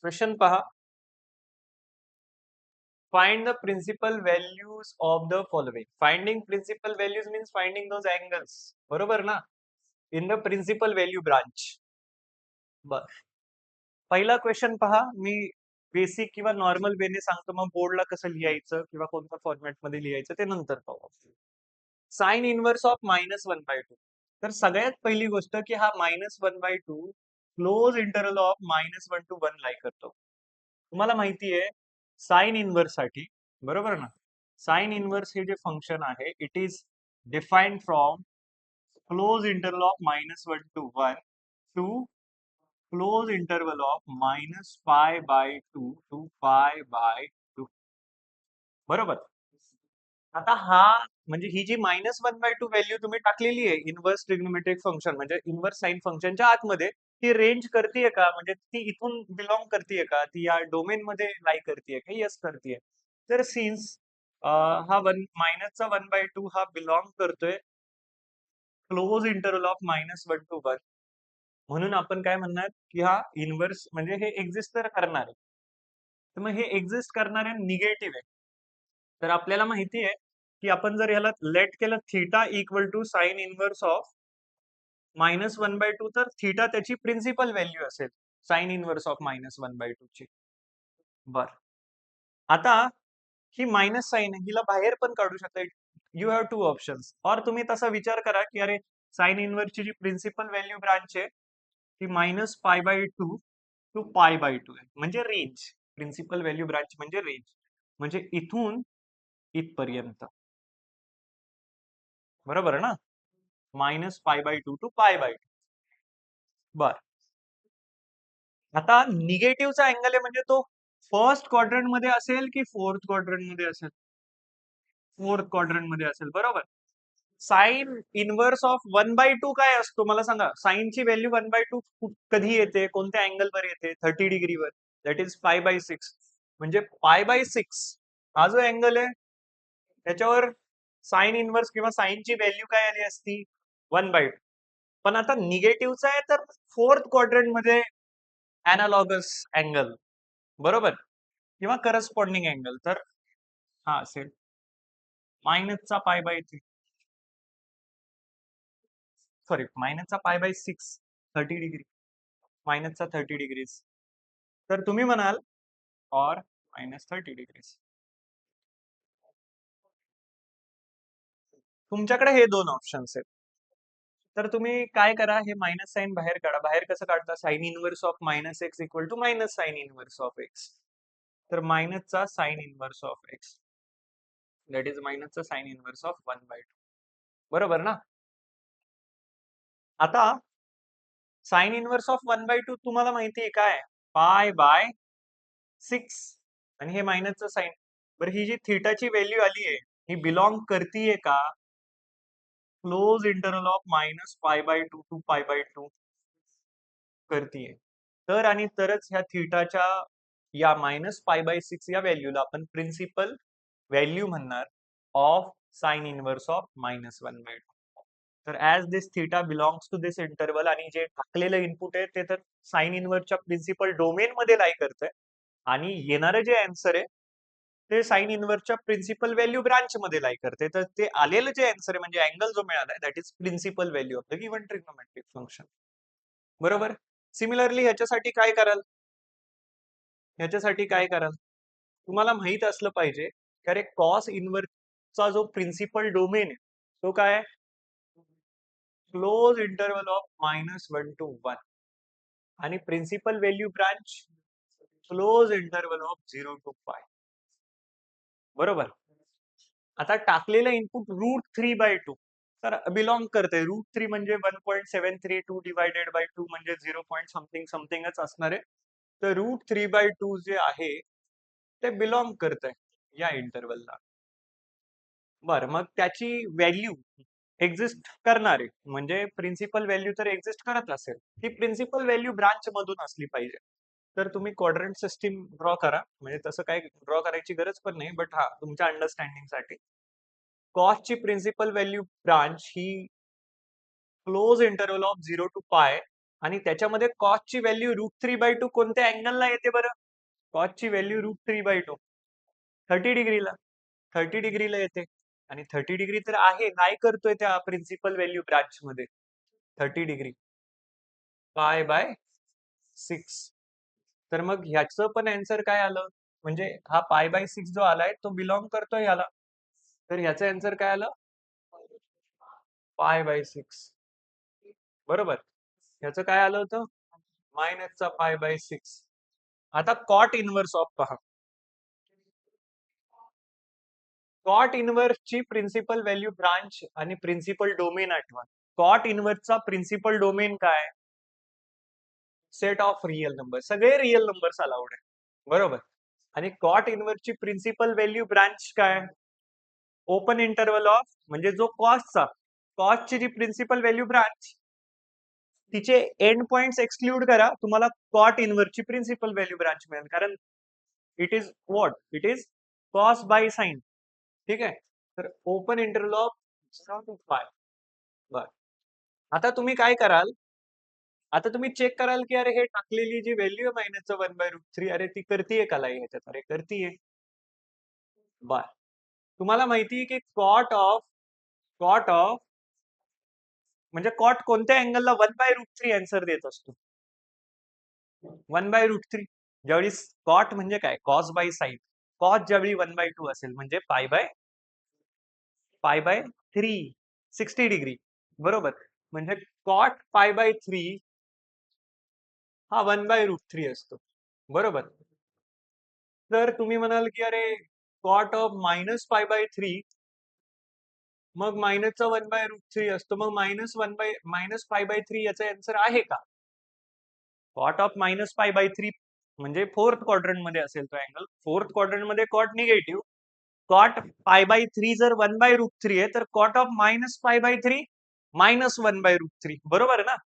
Question पहा. Find the principal values of the following. Finding principal values means finding those angles. बरोबर ना? In the principal value branch. बर. पहिला question पहा. मी basic किंवा normal वेने सांगतो, मग बोर्डला कसं लिहायचं किंवा कोणत्या फॉर्मॅट मध्ये लिहायचं ते नंतर पाहू. Sign inverse of -1/2. तर सगळ्यात पहिली गोष्ट की हा -1/2 क्लोज इंटरवल ऑफ -1 to 1 लाई करतो. तुम्हाला माहिती आहे साइन इनवर्स साठी, बरोबर ना? साइन इनवर्स हे जे फंक्शन आहे it is defined from closed interval of -1 to 1 to close interval of -π/2 to π/2. बरोबर. आता हा म्हणजे ही जी -1/2 व्हॅल्यू तुम्ही टाकलेली आहे इनवर्स ट्रिग्नोमेट्रिक फंक्शन म्हणजे इनवर्स साइन फंक्शनच्या आतमध्ये, ती रेंज करतीये का? म्हणजे ती इथून बिलॉंग करतीये का? ती या डोमेन मध्ये लाई करतीये का? यस करतीये. तर सिन्स हा मायनसचा 1/2 हा बिलॉंग करतोय क्लोज इंटरवल ऑफ -1 to 1, म्हणून आपण काय म्हणणार की हा इनवर्स म्हणजे हे एक्झिस्ट तर करणार आहे. तर मग हे एक्झिस्ट करणारे निगेटिव्ह आहे. तर आपल्याला माहिती आहे की आपण जर याला लेट केलं theta equal to sine inverse of -1/2, तर थीटा त्याची प्रिन्सिपल व्हॅल्यू असेल साइन इनवर्स ऑफ -1/2 ची. बर. आता ही मायनस साइन आहे, हिला बाहेर पण काढू शकता. You have to options. और तुम्ही तसा विचार करा की अरे साइन इनवर्सची जी प्रिन्सिपल व्हॅल्यू ब्रांच आहे ती -π/2 टू π/2 आहे, म्हणजे रेंज. प्रिन्सिपल व्हॅल्यू ब्रांच म्हणजे रेंज, म्हणजे इथून इथपर्यंत. बरोबर ना? -π/2 टू π/2. बर. आता निगेटिव्हचा अँगल आहे म्हणजे तो फर्स्ट क्वाड्रंट मध्ये असेल की फोर्थ क्वाड्रंट मध्ये असेल? फोर्थ क्वाड्रंट मध्ये असेल, बरोबर. साइन इनवर्स ऑफ 1/2 काय असतो मला सांगा? साइनची व्हॅल्यू 1/2 कधी येते? कोणत्या अँगल वर येते? 30 डिग्रीवर. That is π/6. म्हणजे π/6 हा जो अँगल आहे त्याच्यावर साइन इनवर्स किंवा साइनची व्हॅल्यू काय आली असती? 1/2. पण आता निगेटिव्हचा आहे तर फोर्थ क्वाड्रंट मध्ये अॅनालॉगस अँगल, बरोबर, किंवा करस्पॉन्डिंग अँगल. तर हा असेल मायनसचा π/3, सॉरी मायनसचा π/6, 30 डिग्री, मायनसचा 30 डिग्रीज. तर तुम्ही म्हणाल और -30 डिग्रीज. तुमच्याकडे हे दोन ऑप्शन्स आहेत. तर तुम्ही काय करा, हे मायनस साइन बाहेर काढा. बाहेर कसं काढता? Sine inverse of -x equal to minus sine inverse of x. तर मायनसचा sine inverse of x that is मायनसचा साइन इनवर्स ऑफ 1/2. बरोबर ना? आता साइन इनवर्स ऑफ 1/2 तुम्हाला माहिती आहे काय? π/6. आणि हे मायनसचं साइन. बरं, ही जी थीटाची व्हॅल्यू आली आहे ही बिलॉंग करतीये का क्लोज इंटरवल ऑफ -π/2 टू π/2 करतीये? तर आणि तरच ह्या थीटाच्या या -π/6 या व्हॅल्यूला आपण प्रिन्सिपल व्हॅल्यू म्हणणार ऑफ साइन इनवर्स ऑफ -1/2. तर as this theta belongs to this interval आणि जे टाकलेलं इनपुट आहे ते तर साइन इनवर्सच्या प्रिन्सिपल डोमेन मध्ये लाई करतंय, आणि येणारं जे आन्सर आहे ते साइन इनवर्सच्या प्रिन्सिपल व्हॅल्यू ब्रांच मध्ये लाई करते. तर ते आलेलं जे आन्सर आहे म्हणजे अँगल जो मिळालाय that is principal value of the given trigonometric function. बरोबर. सिमिलरली ह्याच्यासाठी काय कराल? ह्याच्यासाठी काय कराल? तुम्हाला माहित असलं पाहिजे की अरे कॉस इनवर्सचा जो प्रिन्सिपल डोमेन आहे तो काय आहे? क्लोज इंटरवल ऑफ -1 to 1 आणि principal value branch close interval of 0 to π. बरोबर. आता टाकलेलं इनपुट √3/2 तर बिलॉंग करते. √3 म्हणजे 1.732 डिवायडेड बाय 2 म्हणजे 0. समथिंग समथिंगच असणार आहे. तर √3/2 जे आहे ते बिलॉंग करतंय या इंटरवलला. बरं, मग त्याची व्हॅल्यू एक्झिस्ट करणार आहे म्हणजे प्रिन्सिपल व्हॅल्यू तर एक्झिस्ट करत असेल, ती प्रिन्सिपल व्हॅल्यू ब्रांच मधून असली पाहिजे. तर तुम्ही क्वाड्रंट सिस्टीम ड्रॉ करा. म्हणजे तसं काही ड्रॉ करायची गरज पण नाही, बट हा तुमच्या अंडरस्टँडिंग साठी कॉस्टची प्रिन्सिपल व्हॅल्यू ब्रांच ही क्लोज इंटरवल ऑफ 0 to π आणि त्याच्यामध्ये कॉसची व्हॅल्यू √3/2 कोणत्या अँगलला येते बरं? कॉसची व्हॅल्यू √3/2 30 डिग्रीला 30 डिग्रीला येते. आणि 30 डिग्री तर आहे, काय करतोय त्या प्रिन्सिपल व्हॅल्यू ब्रांच मध्ये 30 डिग्री π/6. तर मग ह्याचं पण आन्सर काय आलं? म्हणजे हा π/6 जो आलाय तो बिलॉंग करतोय ह्याला. तर ह्याचं आन्सर काय आलं? π/6. बरोबर. ह्याचं काय आलं होतं? मायनसचा π/6. आता कॉट इनव्हर्स ऑफ पहा. कॉट इनव्हर्सची प्रिन्सिपल व्हॅल्यू ब्रांच आणि प्रिन्सिपल डोमेन आठवा. कॉट इनव्हर्सचा प्रिन्सिपल डोमेन काय? Set of real number. सगळे रिअल नंबर्स अलाउड आहे. बरोबर. आणि कॉट इनव्हर्सची प्रिन्सिपल व्हॅल्यू ब्रांच काय? ओपन इंटरवल ऑफ, म्हणजे जो कॉसची जी प्रिन्सिपल व्हॅल्यू ब्रांच तिचे एंड पॉइंट्स एक्सक्लूड करा, तुम्हाला कॉट इनव्हर्सची प्रिन्सिपल व्हॅल्यू ब्रांच मिळेल. कारण it is what? It is cos by sine. ठीक आहे. तर ओपन इंटरवल ऑफ 0 to 5. बर. आता तुम्ही काय कराल? आता तुम्ही चेक कराल की अरे हे टाकलेली जी व्हॅल्यू आहे मायनसचं 1/√3, अरे ती करतीये का लाई ह्याच्यात? अरे करतीये. बर. तुम्हाला माहितीये की कॉट ऑफ म्हणजे कॉट कोणत्या अँगलला 1/√3 आन्सर देत असतो? 1/√3. ज्यावेळी कॉट म्हणजे काय? Cos by sine. कॉस ज्यावेळी 1/2 असेल म्हणजे पाय बाय 3 60 डिग्री. बरोबर. म्हणजे कॉट π/3 हा 1/√3 असतो. बरोबर. तर तुम्ही म्हणाल की अरे कॉट ऑफ -π/3 मग मायनसचा 1/√3 असतो, मग -π/3 याचा आन्सर आहे का? कॉट ऑफ -π/3 म्हणजे फोर्थ क्वाड्रंट मध्ये असेल तो अँगल. फोर्थ क्वाड्रंट मध्ये कॉट निगेटिव्ह. कॉट π/3 जर 1/√3 आहे तर कॉट ऑफ -π/3 -1/√3. बरोबर आहे ना?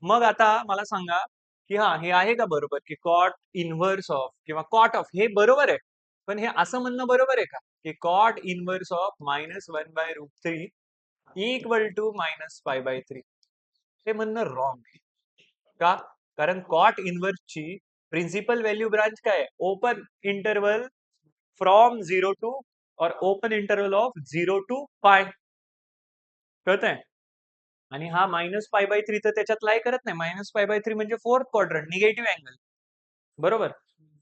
मग आता मला सांगा की हा हे आहे का बरोबर की कॉट इनव्हर्स ऑफ किंवा कॉट ऑफ हे बरोबर आहे, पण हे असं म्हणणं बरोबर आहे का की cot inverse of -1/√3 equal to -π/3? हे म्हणणं रॉंग आहे. का? कारण कॉट इनव्हर्सची प्रिन्सिपल व्हॅल्यू ब्रांच काय? ओपन इंटरवल फ्रॉम 0 टू और ओपन इंटरवल ऑफ 0 to π. कळतंय? आणि हा -π/3 तर त्याच्यात लाई करत नाही. -π/3 म्हणजे फोर्थ क्वाड्रंट निगेटिव्ह अँगल. बरोबर.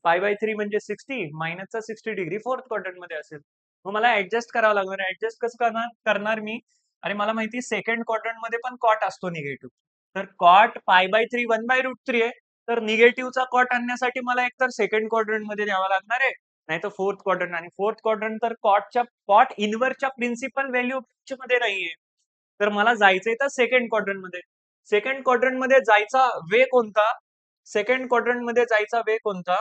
π/3 म्हणजे 60, मायनसचा 60 डिग्री फोर्थ क्वाड्रंट मध्ये असेल. मग मला ऍडजस्ट करावं लागणार. ऍडजस्ट कसं करणार मी? अरे मला माहिती सेकंड क्वाड्रंट मध्ये पण कॉट असतो निगेटिव्ह. तर कॉट π/3 1/√3 आहे. तर निगेटिव्हचा कॉट आणण्यासाठी मला एकतर सेकंड क्वाड्रंट मध्ये द्यावा लागणार आहे, नाही तर फोर्थ क्वाड्रंट. आणि फोर्थ क्वाड्रंट तर कॉट इनव्हर्सच्या प्रिन्सिपल व्हॅल्यू मध्ये नाहीये. तर मला जायचंय तर सेकंड क्वाड्रंट मध्ये. सेकंड क्वाड्रंट मध्ये जायचा वे कोणता? सेकंड क्वाड्रंट मध्ये जायचा वे कोणता?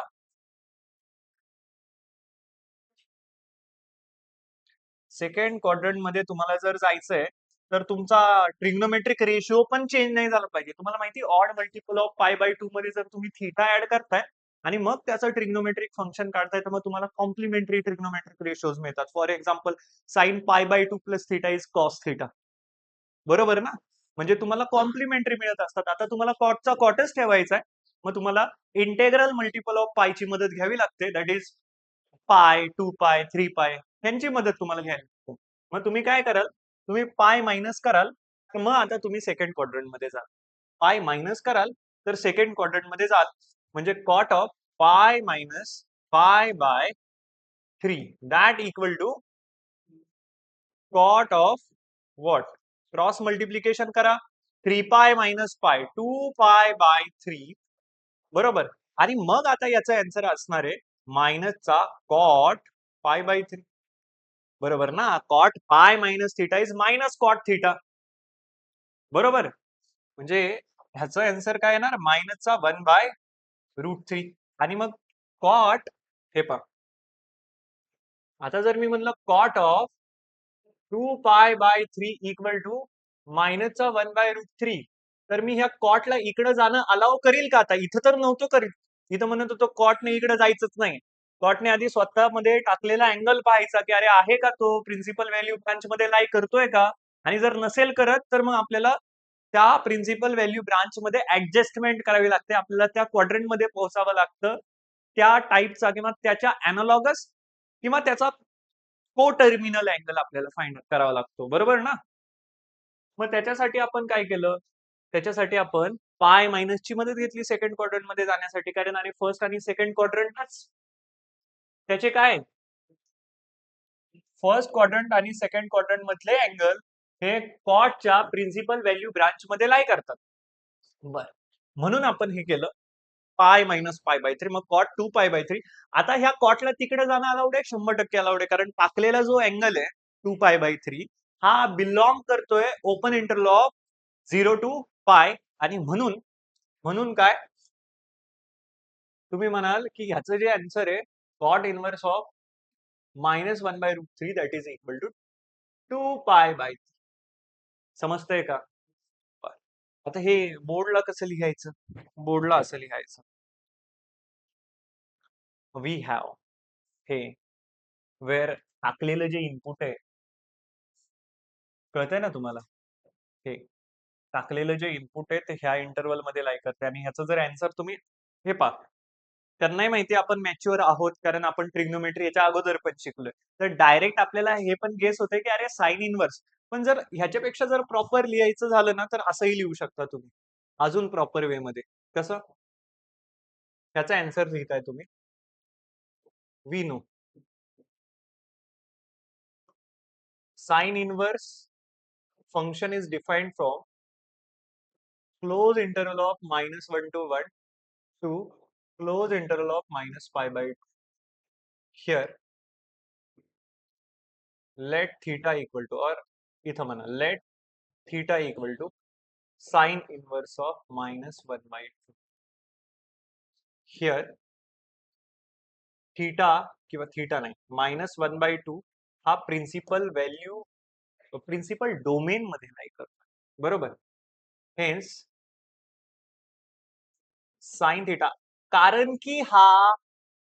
सेकंड क्वाड्रंट मध्ये तुम्हाला जर जायचंय तर तुमचा ट्रिग्नोमेट्रिक रेशिओ पण चेंज नाही झाला पाहिजे. तुम्हाला माहिती ऑड मल्टिपल ऑफ π/2 मध्ये जर तुम्ही थीटा ऍड करताय आणि मग त्याचं ट्रिग्नोमेट्रिक फंक्शन काढताय तर मग तुम्हाला कॉम्प्लिमेंटरी ट्रिग्नोमेट्रिक रेशिओज मिळतात. For example sine π/2 plus theta is cos theta. बरोबर ना? म्हणजे तुम्हाला कॉम्प्लिमेंटरी मिळत असतात. आता तुम्हाला कॉटचा कॉटच ठेवायचा आहे. मग तुम्हाला इंटेग्रल मल्टिपल ऑफ पायची मदत घ्यावी लागते. दॅट इज पाय, 2π, 3π यांची मदत तुम्हाला घ्यावी लागते. मग तुम्ही काय कराल? तुम्ही पाय मायनस कराल, तर मग आता तुम्ही सेकंड क्वाड्रंट मध्ये जाल. पाय मायनस कराल तर सेकंड क्वाड्रंट मध्ये जाल. म्हणजे cot of pi minus π/3 that equal to cot of what? Cross multiplication करा. 3π मायनस पाय 2π/3. बरोबर. आणि मग आता याचा आन्सर असणार आहे मायनसचा कॉट π/3. बरोबर ना? Cot pi minus theta is minus cot theta. बरोबर. म्हणजे ह्याचं आन्सर काय येणार? मायनसचा 1/√3. आणि मग कॉट, हे पहा, आता जर मी म्हणलं कॉट ऑफ 2π/3 इक्वल टू मायनसचा 1/√3, तर मी ह्या कॉटला इकडे जाणं अलाव करील का? आता इथं तर नव्हतं करील. इथं म्हणत होतो कॉटने इकडे जायचंच नाही. कॉटने आधी स्वतःमध्ये टाकलेला अँगल पाहायचा की अरे आहे का तो प्रिन्सिपल व्हॅल्यू ब्रांच मध्ये लाई करतोय का? आणि जर नसेल करत तर मग आपल्याला त्या प्रिन्सिपल व्हॅल्यू ब्रांच मध्ये ऍडजस्टमेंट करावी लागते, आपल्याला त्या क्वाड्रंट मध्ये पोहोचावं लागतं, त्या टाईपचा किंवा त्याच्या अॅनालॉगस किंवा त्याचा को टर्मिनल अँगल आपल्याला फाइंड करावा लागतो, बरोबर ना. मग त्याच्यासाठी आपण काय केलं, त्याच्यासाठी आपण पाय मायनस ची मदत घेतली सेकंड क्वाड्रंट मध्ये जाण्यासाठी, कारण आणि फर्स्ट आणि सेकंड क्वाड्रंटच त्याचे काय, फर्स्ट क्वाड्रंट आणि सेकंड क्वाड्रंट मधले अँगल हे कॉटच्या प्रिन्सिपल व्हॅल्यू ब्रांच मध्ये लाई करतात. बर, म्हणून आपण हे केलं पाय मायनस पाय बाय 3, मग कॉट 2 पाय बाय 3. आता ह्या कॉटला तिकडे जाणं अलाउड आहे, 100% अलाउड आहे, कारण टाकलेला जो अँगल आहे 2 पाय बाय 3 हा बिलॉंग करतोय ओपन इंटरवल ऑफ 0 to पाय, आणि म्हणून म्हणून काय तुम्ही म्हणाल की ह्याचं जे आन्सर आहे cot inverse of -1/√3 that is equal to 2 pi by 3. समजतंय का. बरं. आता हे बोर्डला कसं लिहायचं, बोर्डला असं लिहायचं, वी हॅव हे वेअर टाकलेलं जे इनपुट आहे, कळतंय ना तुम्हाला, हे टाकलेलं जे इनपुट आहे ते ह्या इंटरवल मध्ये लाई करते, आणि ह्याचं जर आन्सर तुम्ही हे पहा, त्यांनाही माहिती आपण मॅच्युअर आहोत, कारण आपण ट्रिग्नोमेट्री याच्या अगोदर पण शिकलोय, तर डायरेक्ट आपल्याला हे पण गेस होते की अरे साइन इनवर्स, पण जर ह्याच्यापेक्षा जर प्रॉपर लिहायचं झालं ना तर असंही लिहू शकता तुम्ही अजून प्रॉपर वे मध्ये. कसं, त्याचा आन्सर लिहिताय तुम्ही, we know sine inverse function is defined from close interval of -1 to 1 to close interval of -π/2. Here let theta equal to, or इथं म्हणा let theta equal to sine inverse of -1/2. Here theta किंवा theta नाही, -1/2 हा principal value principal domain मध्ये लाई करतो, बरोबर. Hence sine theta, कारण की हा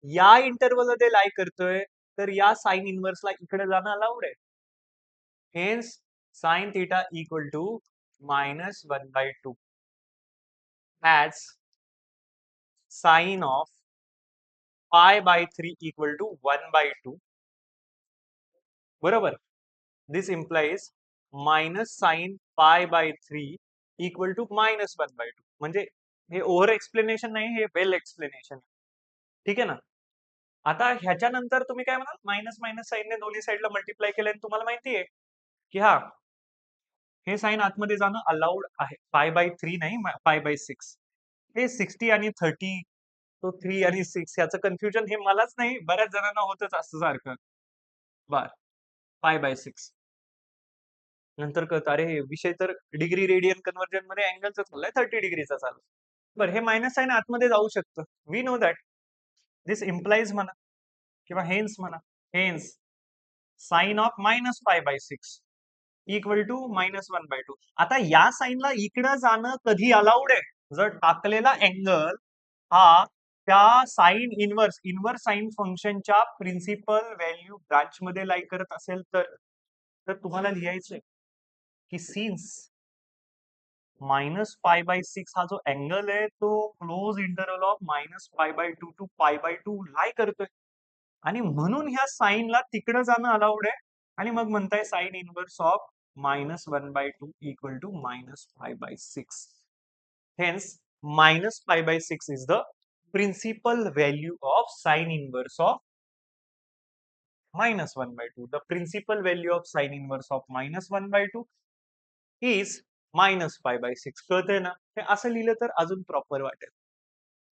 या इंटरवल मध्ये लाई करतोय, तर या साइन इनवर्सला इकडे जाणं अलाउड आहे. Hence sine theta equal to -1/2 as sine of π/3 equal to 1/2, बरोबर. This implies -sin π/3 equal to -1/2. म्हणजे हे ओव्हर एक्सप्लेनेशन नाही, हे वेल एक्सप्लेनेशन, ठीक आहे ना. आता ह्याच्यानंतर तुम्ही काय म्हणाल, मायनस मायनस साईनने दोन्ही साईडला मल्टिप्लाय केल्याने तुम्हाला माहिती आहे की हा हे साइन आतमध्ये जाणं अलाउड आहे, π/3 नाही, π/6. हे 60 आणि 30, तो 3 आणि 6 याचं कन्फ्युजन हे मलाच नाही बऱ्याच जणांना होतच असं सारखं. बर, π/6 नंतर कळतं अरे विषय तर डिग्री रेडियन कन्व्हर्जन मध्ये अँगलचा चाललाय, 30 डिग्रीचा चालू. बरं, हे मायनस साइन आतमध्ये जाऊ शकतं, we know that. This implies म्हणा किंवा हेन्स म्हणा, hence sine of -π/6 equal to -1/2. आता या साइनला इकडं जाणं कधी अलाउड आहे, जर टाकलेला अँगल हा त्या साइन इनवर्स इनवर्स साइन फंक्शनच्या प्रिन्सिपल व्हॅल्यू ब्रांच मध्ये लाई करत असेल तर. तर तुम्हाला लिहायचंय की सिन्स -π/6 हा जो अँगल आहे तो close interval of -π/2 to π/2 lie करतोय, आणि म्हणून ह्या साइनला तिकडे जाणं अलाउड आहे, आणि मग म्हणताय sine inverse of -1/2 equal to -π/6. Hence -π/6 is the principal value of sine inverse of -1/2. The principal value of sine inverse of -1/2 is -π/6. कळतंय ना, हे असं लिहिलं तर अजून प्रॉपर वाटेल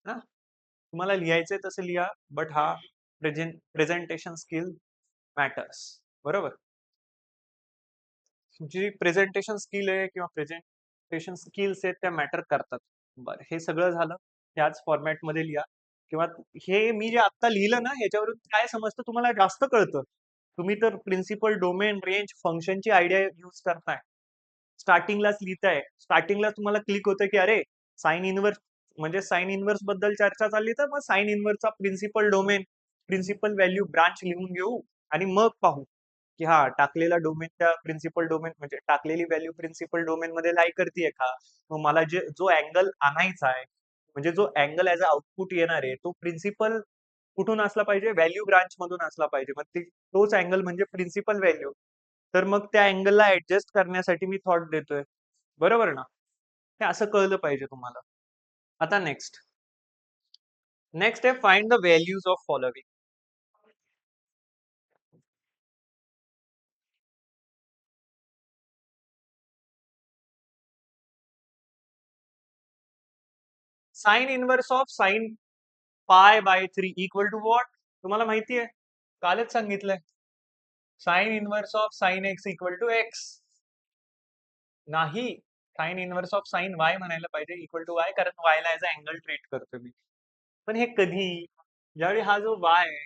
ना. तुम्हाला लिहायचंय तसं लिहा, बट हा प्रेझेंटेशन स्किल मॅटर्स, बरोबर. जी प्रेझेंटेशन स्किल आहे किंवा प्रेझेंटेशन स्किल्स आहेत त्या मॅटर करतात. बरं, हे सगळं झालं, त्याच फॉर्मॅटमध्ये लिहा, किंवा हे मी जे आता लिहिलं ना ह्याच्यावरून काय समजतं तुम्हाला जास्त कळतं. तुम्ही तर प्रिन्सिपल डोमेन रेंज फंक्शनची आयडिया यूज करताय, स्टार्टिंगलाच लिहिताय, स्टार्टिंगला तुम्हाला क्लिक होतं की अरे साइन इनवर्स म्हणजे साइन इनवर्स बद्दल चर्चा चालली, तर मग साइन इनवर्सचा principal domain principal value branch लिहून घेऊ आणि मग पाहू. की हा टाकलेला डोमेन त्या प्रिन्सिपल डोमेन म्हणजे टाकलेली व्हॅल्यू प्रिन्सिपल डोमेन मध्ये लाई करते का. मग मला जो अँगल आणायचा आहे म्हणजे जो अँगल ऍज अ आउटपुट येणार आहे तो प्रिन्सिपल कुठून असला पाहिजे, व्हॅल्यू ब्रांच मधून असला पाहिजे. मग तोच अँगल म्हणजे प्रिन्सिपल व्हॅल्यू. तर मग त्या अँगलला ऍडजस्ट करण्यासाठी मी थॉट देतोय. बरोबर ना. हे असं कळलं पाहिजे तुम्हाला. आता नेक्स्ट नेक्स्ट आहे find the values of following. Sine inverse of sine pi by 3 equal to what. तुम्हाला माहिती आहे, कालच सांगितलंय. Sine inverse of sine x equal to x. नाही, sine inverse of sine y म्हणायला पाहिजे इक्वल टू वाय, कारण वायला ऍज अ अँगल ट्रीट करतो मी. पण हे कधी, ज्यावेळी हा जो वाय आहे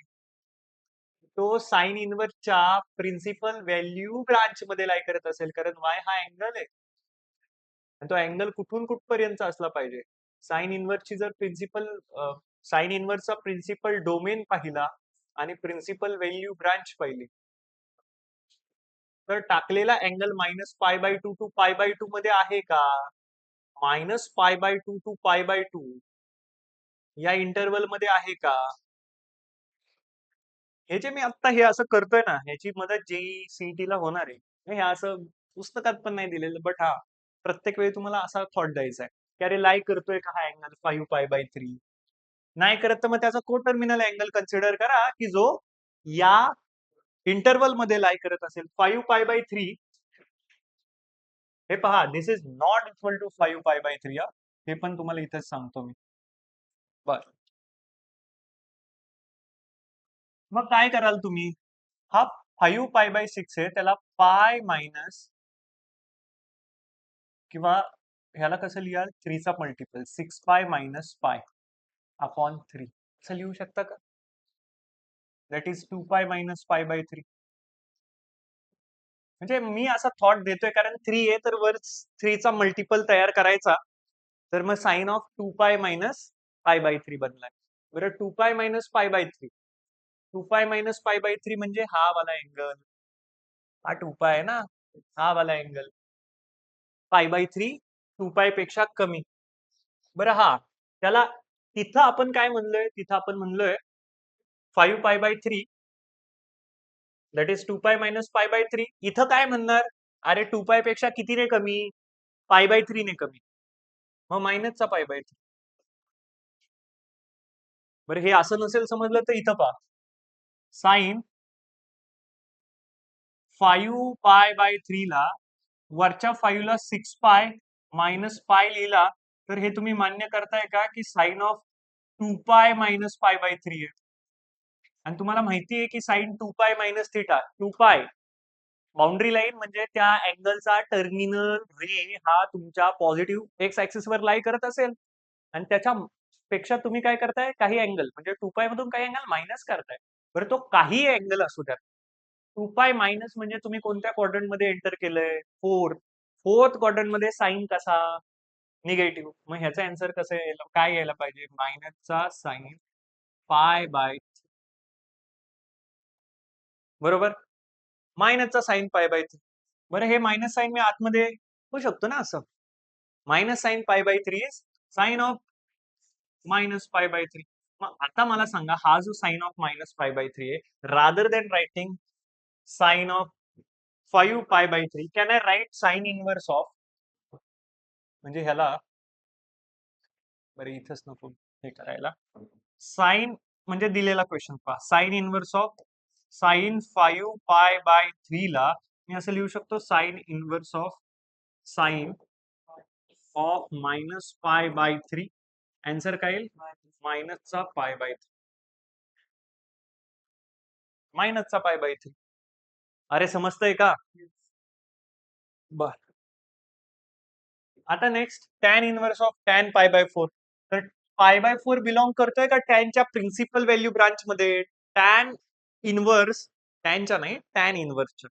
तो साइन इनवर्सच्या प्रिन्सिपल व्हॅल्यू ब्रांच मध्ये लाई करत असेल, कारण वाय हा अँगल आहे आणि तो अँगल कुठून कुठपर्यंत असला पाहिजे. साइन इनवर्सची जर प्रिन्सिपल साइन इनवर्सचा प्रिन्सिपल डोमेन पाहिला आणि प्रिन्सिपल व्हॅल्यू ब्रांच पाहिली तर टाकलेला अँगल -π/2 टू π/2 मध्ये आहे का, -π/2 टू π/2 या इंटरवल मध्ये आहे का. हे जे मी आता हे असं करतोय ना, ह्याची मदत जेई सीईटी ला होणार आहे. हे असं पुस्तकात पण नाही दिलेलं, बट हा प्रत्येक वेळी तुम्हाला असा थॉट द्यायचा आहे की अरे लाई करतोय का हा अँगल 5π/3. नाही करत तर मग त्याचा को टर्मिनल अँगल कन्सिडर करा की जो या इंटरवल मध्ये लाई करत असेल. 5π/3 हे पहा, दिस इज नॉट इक्वल टू 5π/3. हे पण तुम्हाला इथेच सांगतो मी. बर, मग काय कराल तुम्ही, हा 5π/6 आहे त्याला पाय मायनस किंवा ह्याला कसं लिहाल, 3 चा मल्टिपल 6π मायनस पाय अपॉन 3 असं लिहू शकता का. That is 2π minus π/3. म्हणजे मी असा थॉट देतोय कारण 3 आहे तर वर 3 चा मल्टिपल तयार करायचा. तर मग साइन ऑफ 2π मायनस π/3 बनलाय. बरं, 2π मायनस π/3, 2π मायनस π/3 म्हणजे हा वाला अँगल, हा 2π आहे ना, हा वाला अँगल π/3 2π पेक्षा कमी. बरं, हा त्याला तिथं आपण काय म्हणलोय, तिथं आपण म्हणलोय 5π/3 दॅट इज 2π मायनस π/3. इथं काय म्हणणार, अरे 2π पेक्षा किती ने कमी, π/3 ने कमी, मग मायनसचा π/3. बरं, हे असं नसेल समजलं तर इथं पहा, साइन 5π/3 ला वरच्या 5 ला 6π मायनस पाय लिहिला तर हे तुम्ही मान्य करताय का की साइन ऑफ 2π मायनस π/3 आहे. आणि तुम्हाला माहिती आहे की sine 2π minus theta, 2π boundary line म्हणजे त्या अँगलचा टर्मिनल रे हा तुमच्या पॉझिटिव्ह एक्स ऍक्सिस वर लाई करत असेल आणि त्याच्या पेक्षा तुम्ही काय करताय, काही अँगल म्हणजे 2π मधून काही अँगल मायनस करताय. बरं, तो काही अँगल असू द्या. 2π मायनस म्हणजे तुम्ही कोणत्या क्वाड्रंट मध्ये एंटर केलंय, फोर्थ क्वाड्रंट मध्ये साइन कसा, निगेटिव्ह. मग ह्याचा आन्सर कसं यायला, काय यायला पाहिजे, मायनसचा साइन π/, बरोबर, मायनसचा साइन π/3. बरं, हे मायनस साइन मी आतमध्ये होऊ शकतो ना असं, minus sine π/3 is sine of minus π/3. मग आता मला सांगा, हा जो साइन ऑफ मायनस π/3 आहे, rather than writing sine of 5π/3 can I write sine inverse of, म्हणजे ह्याला, बरं इथंच नको हे करायला, साइन म्हणजे दिलेला क्वेश्चन पहा, साइन इनवर्स ऑफ साइन 5π/3 ला मी असं लिहू शकतो, sine inverse of sine of minus π/3. Answer काय येईल, मायनसचा π/3, मायनसचा π/3. अरे समजतंय का. बर, आता next tan inverse of tan π/4. तर π/4 बिलॉंग करतोय का टॅनच्या प्रिन्सिपल व्हॅल्यू ब्रांच मध्ये. टॅन इनवर्स, टॅनच्या नाही, टॅन इनवर्सच्या.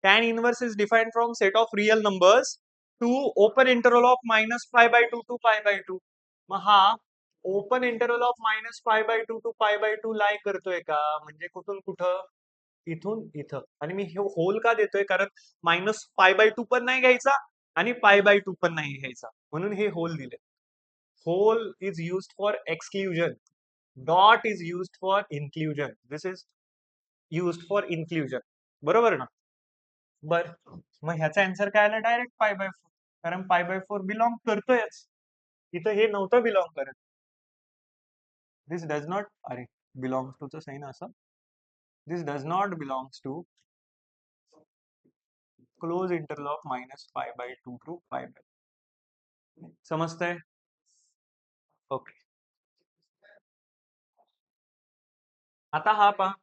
Tan inverse is defined from set of real numbers to open interval of -π/2 to π/2. मग हा open interval of -π/2 to π/2 lie करतोय का, म्हणजे कुठून कुठं, इथून इथं. आणि मी हे होल का देतोय, कारण -π/2 पण नाही घ्यायचा आणि π/2 पण नाही घ्यायचा, म्हणून हे होल दिले. Hole is used for exclusion, dot is used for inclusion, this is used for inclusion. बरोबर ना? बर, मग ह्याचा आन्सर काय आला? डायरेक्ट π/4, कारण π/4 बिलॉंग करतोयच. इथं हे नव्हतं बिलॉंग करत. दिस डज नॉट, अरे बिलॉंग्स टूचं सही ना असं, this does not belongs to close interval of -π/2 to π/. समजतंय? ओके. आता हा पहा,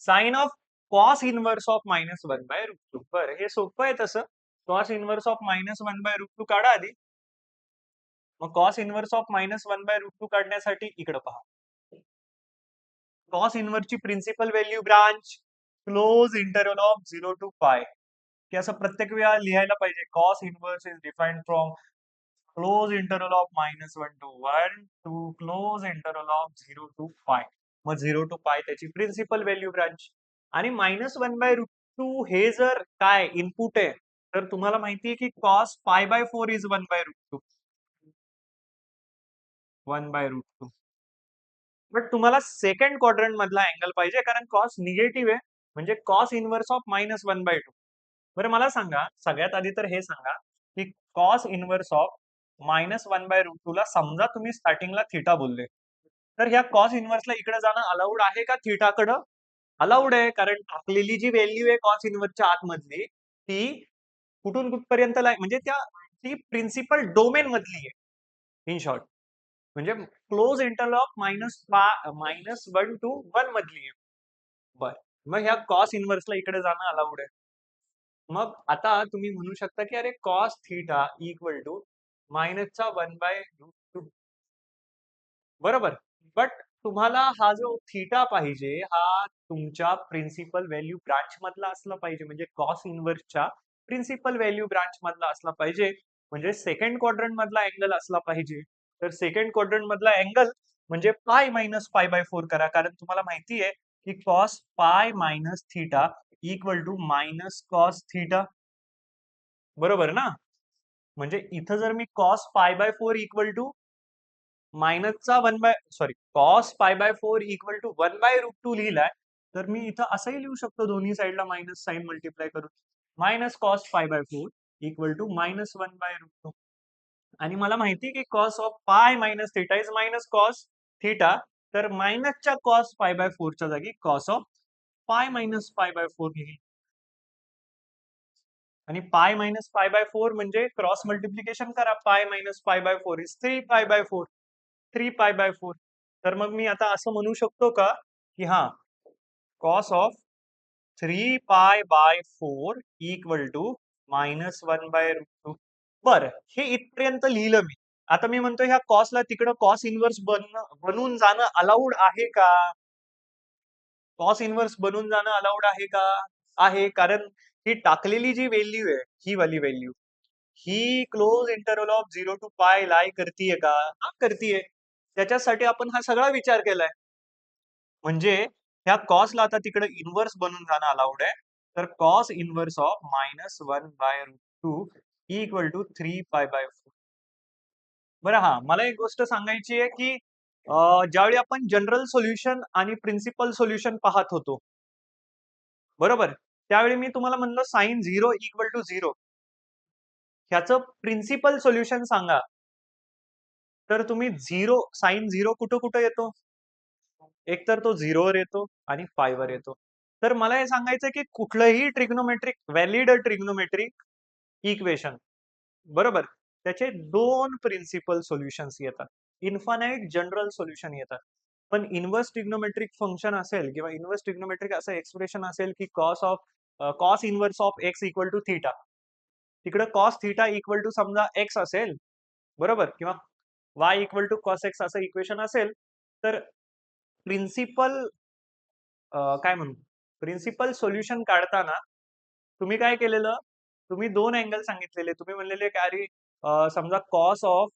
sine of cos inverse of -1/√2. बरं, हे सोपं आहे तसं. कॉस इनवर्स ऑफ -1/√2 काढा आधी. मग कॉस इनवर्स ऑफ -1/√2 काढण्यासाठी इकडे पहा. कॉस इनवर्सची principal value branch close interval of 0 to pi, की असं प्रत्येक वेळा लिहायला पाहिजे. Cos inverse is defined from closed interval of -1 to 1 to close interval of 0 to pi. मग 0 टू पाय त्याची प्रिन्सिपल व्हॅल्यू ब्रांच. आणि -1/√2 हे जर काय इनपुट आहे, तर तुम्हाला माहिती आहे की कॉस π/4 इज 1/√2. 1/√2. बट तुम्हाला सेकंड क्वाड्रंट मधला अँगल पाहिजे, कारण कॉस निगेटिव्ह आहे, म्हणजे कॉस इनवर्स ऑफ -1/2. बरं, मला सांगा, सगळ्यात आधी तर हे सांगा की कॉस इनवर्स ऑफ -1/√2 ला समजा तुम्ही स्टार्टिंगला थिटा बोलले, तर ह्या कॉस इनवर्सला इकडे जाणं अलाउड आहे का थिटाकडं? अलाउड आहे, कारण टाकलेली जी व्हॅल्यू आहे कॉस इनवर्सच्या आतमधली, ती कुठून कुठपर्यंत म्हणजे ती प्रिन्सिपल डोमेन मधली आहे, इन शॉर्ट. म्हणजे क्लोज इंटरवल ऑफ -1 टू 1 मधली आहे. बर, मग ह्या कॉस इनवर्सला इकडे जाणं अलाउड आहे. मग आता तुम्ही म्हणू शकता की अरे कॉस थीटा इक्वल टू -1/√2. बरोबर. बट तुम्हाला हा जो थीटा पाहिजे, हा तुमच्या प्रिन्सिपल व्हॅल्यू ब्रांच मधला असला पाहिजे, म्हणजे कॉस इनवर्सच्या प्रिन्सिपल व्हॅल्यू ब्रांच मधला असला पाहिजे, म्हणजे सेकंड क्वाड्रंट मधला अँगल असला पाहिजे. तर सेकंड क्वाड्रंट मधला अँगल म्हणजे पाय मायनस π/4 करा, कारण तुम्हाला माहिती आहे की cos pi minus theta equal to minus cos theta. बरोबर ना? म्हणजे इथं जर मी कॉस π/4 इक्वल टू मायनसचा कॉस π/4 इक्वल टू 1/√2 लिहिलाय, तर मी इथं असंही लिहू शकतो दोन्ही साईडला मायनस साइन मल्टिप्लाय करून. Minus cos π/4 equal to -1/√2. आणि मला माहिती की cos of pi minus theta is minus cos theta, तर मायनसच्या कॉस π/4 च्या जागी कॉस ऑफ पाय मायनस π/4 लिहिल. आणि पाय मायनस π/4 म्हणजे क्रॉस मल्टिप्लिकेशन करा. Pi minus π/4 is 3π/4. 3π/4. तर मग मी आता असं म्हणू शकतो का की हा कॉस ऑफ 3π/4 इक्वल टू -1/√2. बर, हे इथपर्यंत लिहिलं मी. आता मी म्हणतो ह्या कॉसला तिकडं कॉस इनवर्स बनून जाणं अलाउड आहे का? कॉस इनवर्स बनून जाणं अलाउड आहे का? आहे, कारण ही टाकलेली जी व्हॅल्यू आहे, ही वाली व्हॅल्यू, ही close interval of 0 to pi lie करतीये का? हा, करतीये. त्याच्यासाठी आपण हा सगळा विचार केलाय. म्हणजे ह्या कॉसला आता तिकडे इनवर्स बनून जाणं अलाउड आहे. तर cos inverse of -1/√2 equal to 3π/4. बरं, हा मला एक गोष्ट सांगायची आहे की ज्यावेळी आपण जनरल सोल्युशन आणि प्रिन्सिपल सोल्युशन पाहत होतो, बरोबर, त्यावेळी मी तुम्हाला म्हणलं साइन 0 इक्वल टू 0, ह्याचं प्रिन्सिपल सोल्युशन सांगा. तर तुम्ही साइन 0 कुठं कुठं येतो? एक तर तो 0 वर येतो आणि पायवर येतो. तर मला हे सांगायचं की कुठलंही ट्रिग्नोमेट्रिक, व्हॅलिड ट्रिग्नोमेट्रिक इक्वेशन, बरोबर, त्याचे दोन प्रिन्सिपल सोल्युशन्स येतात. इन्फानाइट जनरल सोल्युशन येतात. पण इन्व्हर्स ट्रिग्नोमेट्रिक फंक्शन असेल किंवा इन्व्हर्स ट्रिग्नोमेट्रिक असं एक्सप्रेशन असेल की cos inverse of x equal to theta, तिकडे कॉस थीटा इक्वल टू समजा एक्स असेल, बरोबर, किंवा Y equal to cos X असं इक्वेशन असेल, तर प्रिन्सिपल काय म्हणू, प्रिन्सिपल सोल्युशन काढताना तुम्ही काय केलेलं? तुम्ही दोन अँगल सांगितलेले. तुम्ही म्हणलेले की अरे समजा कॉस ऑफ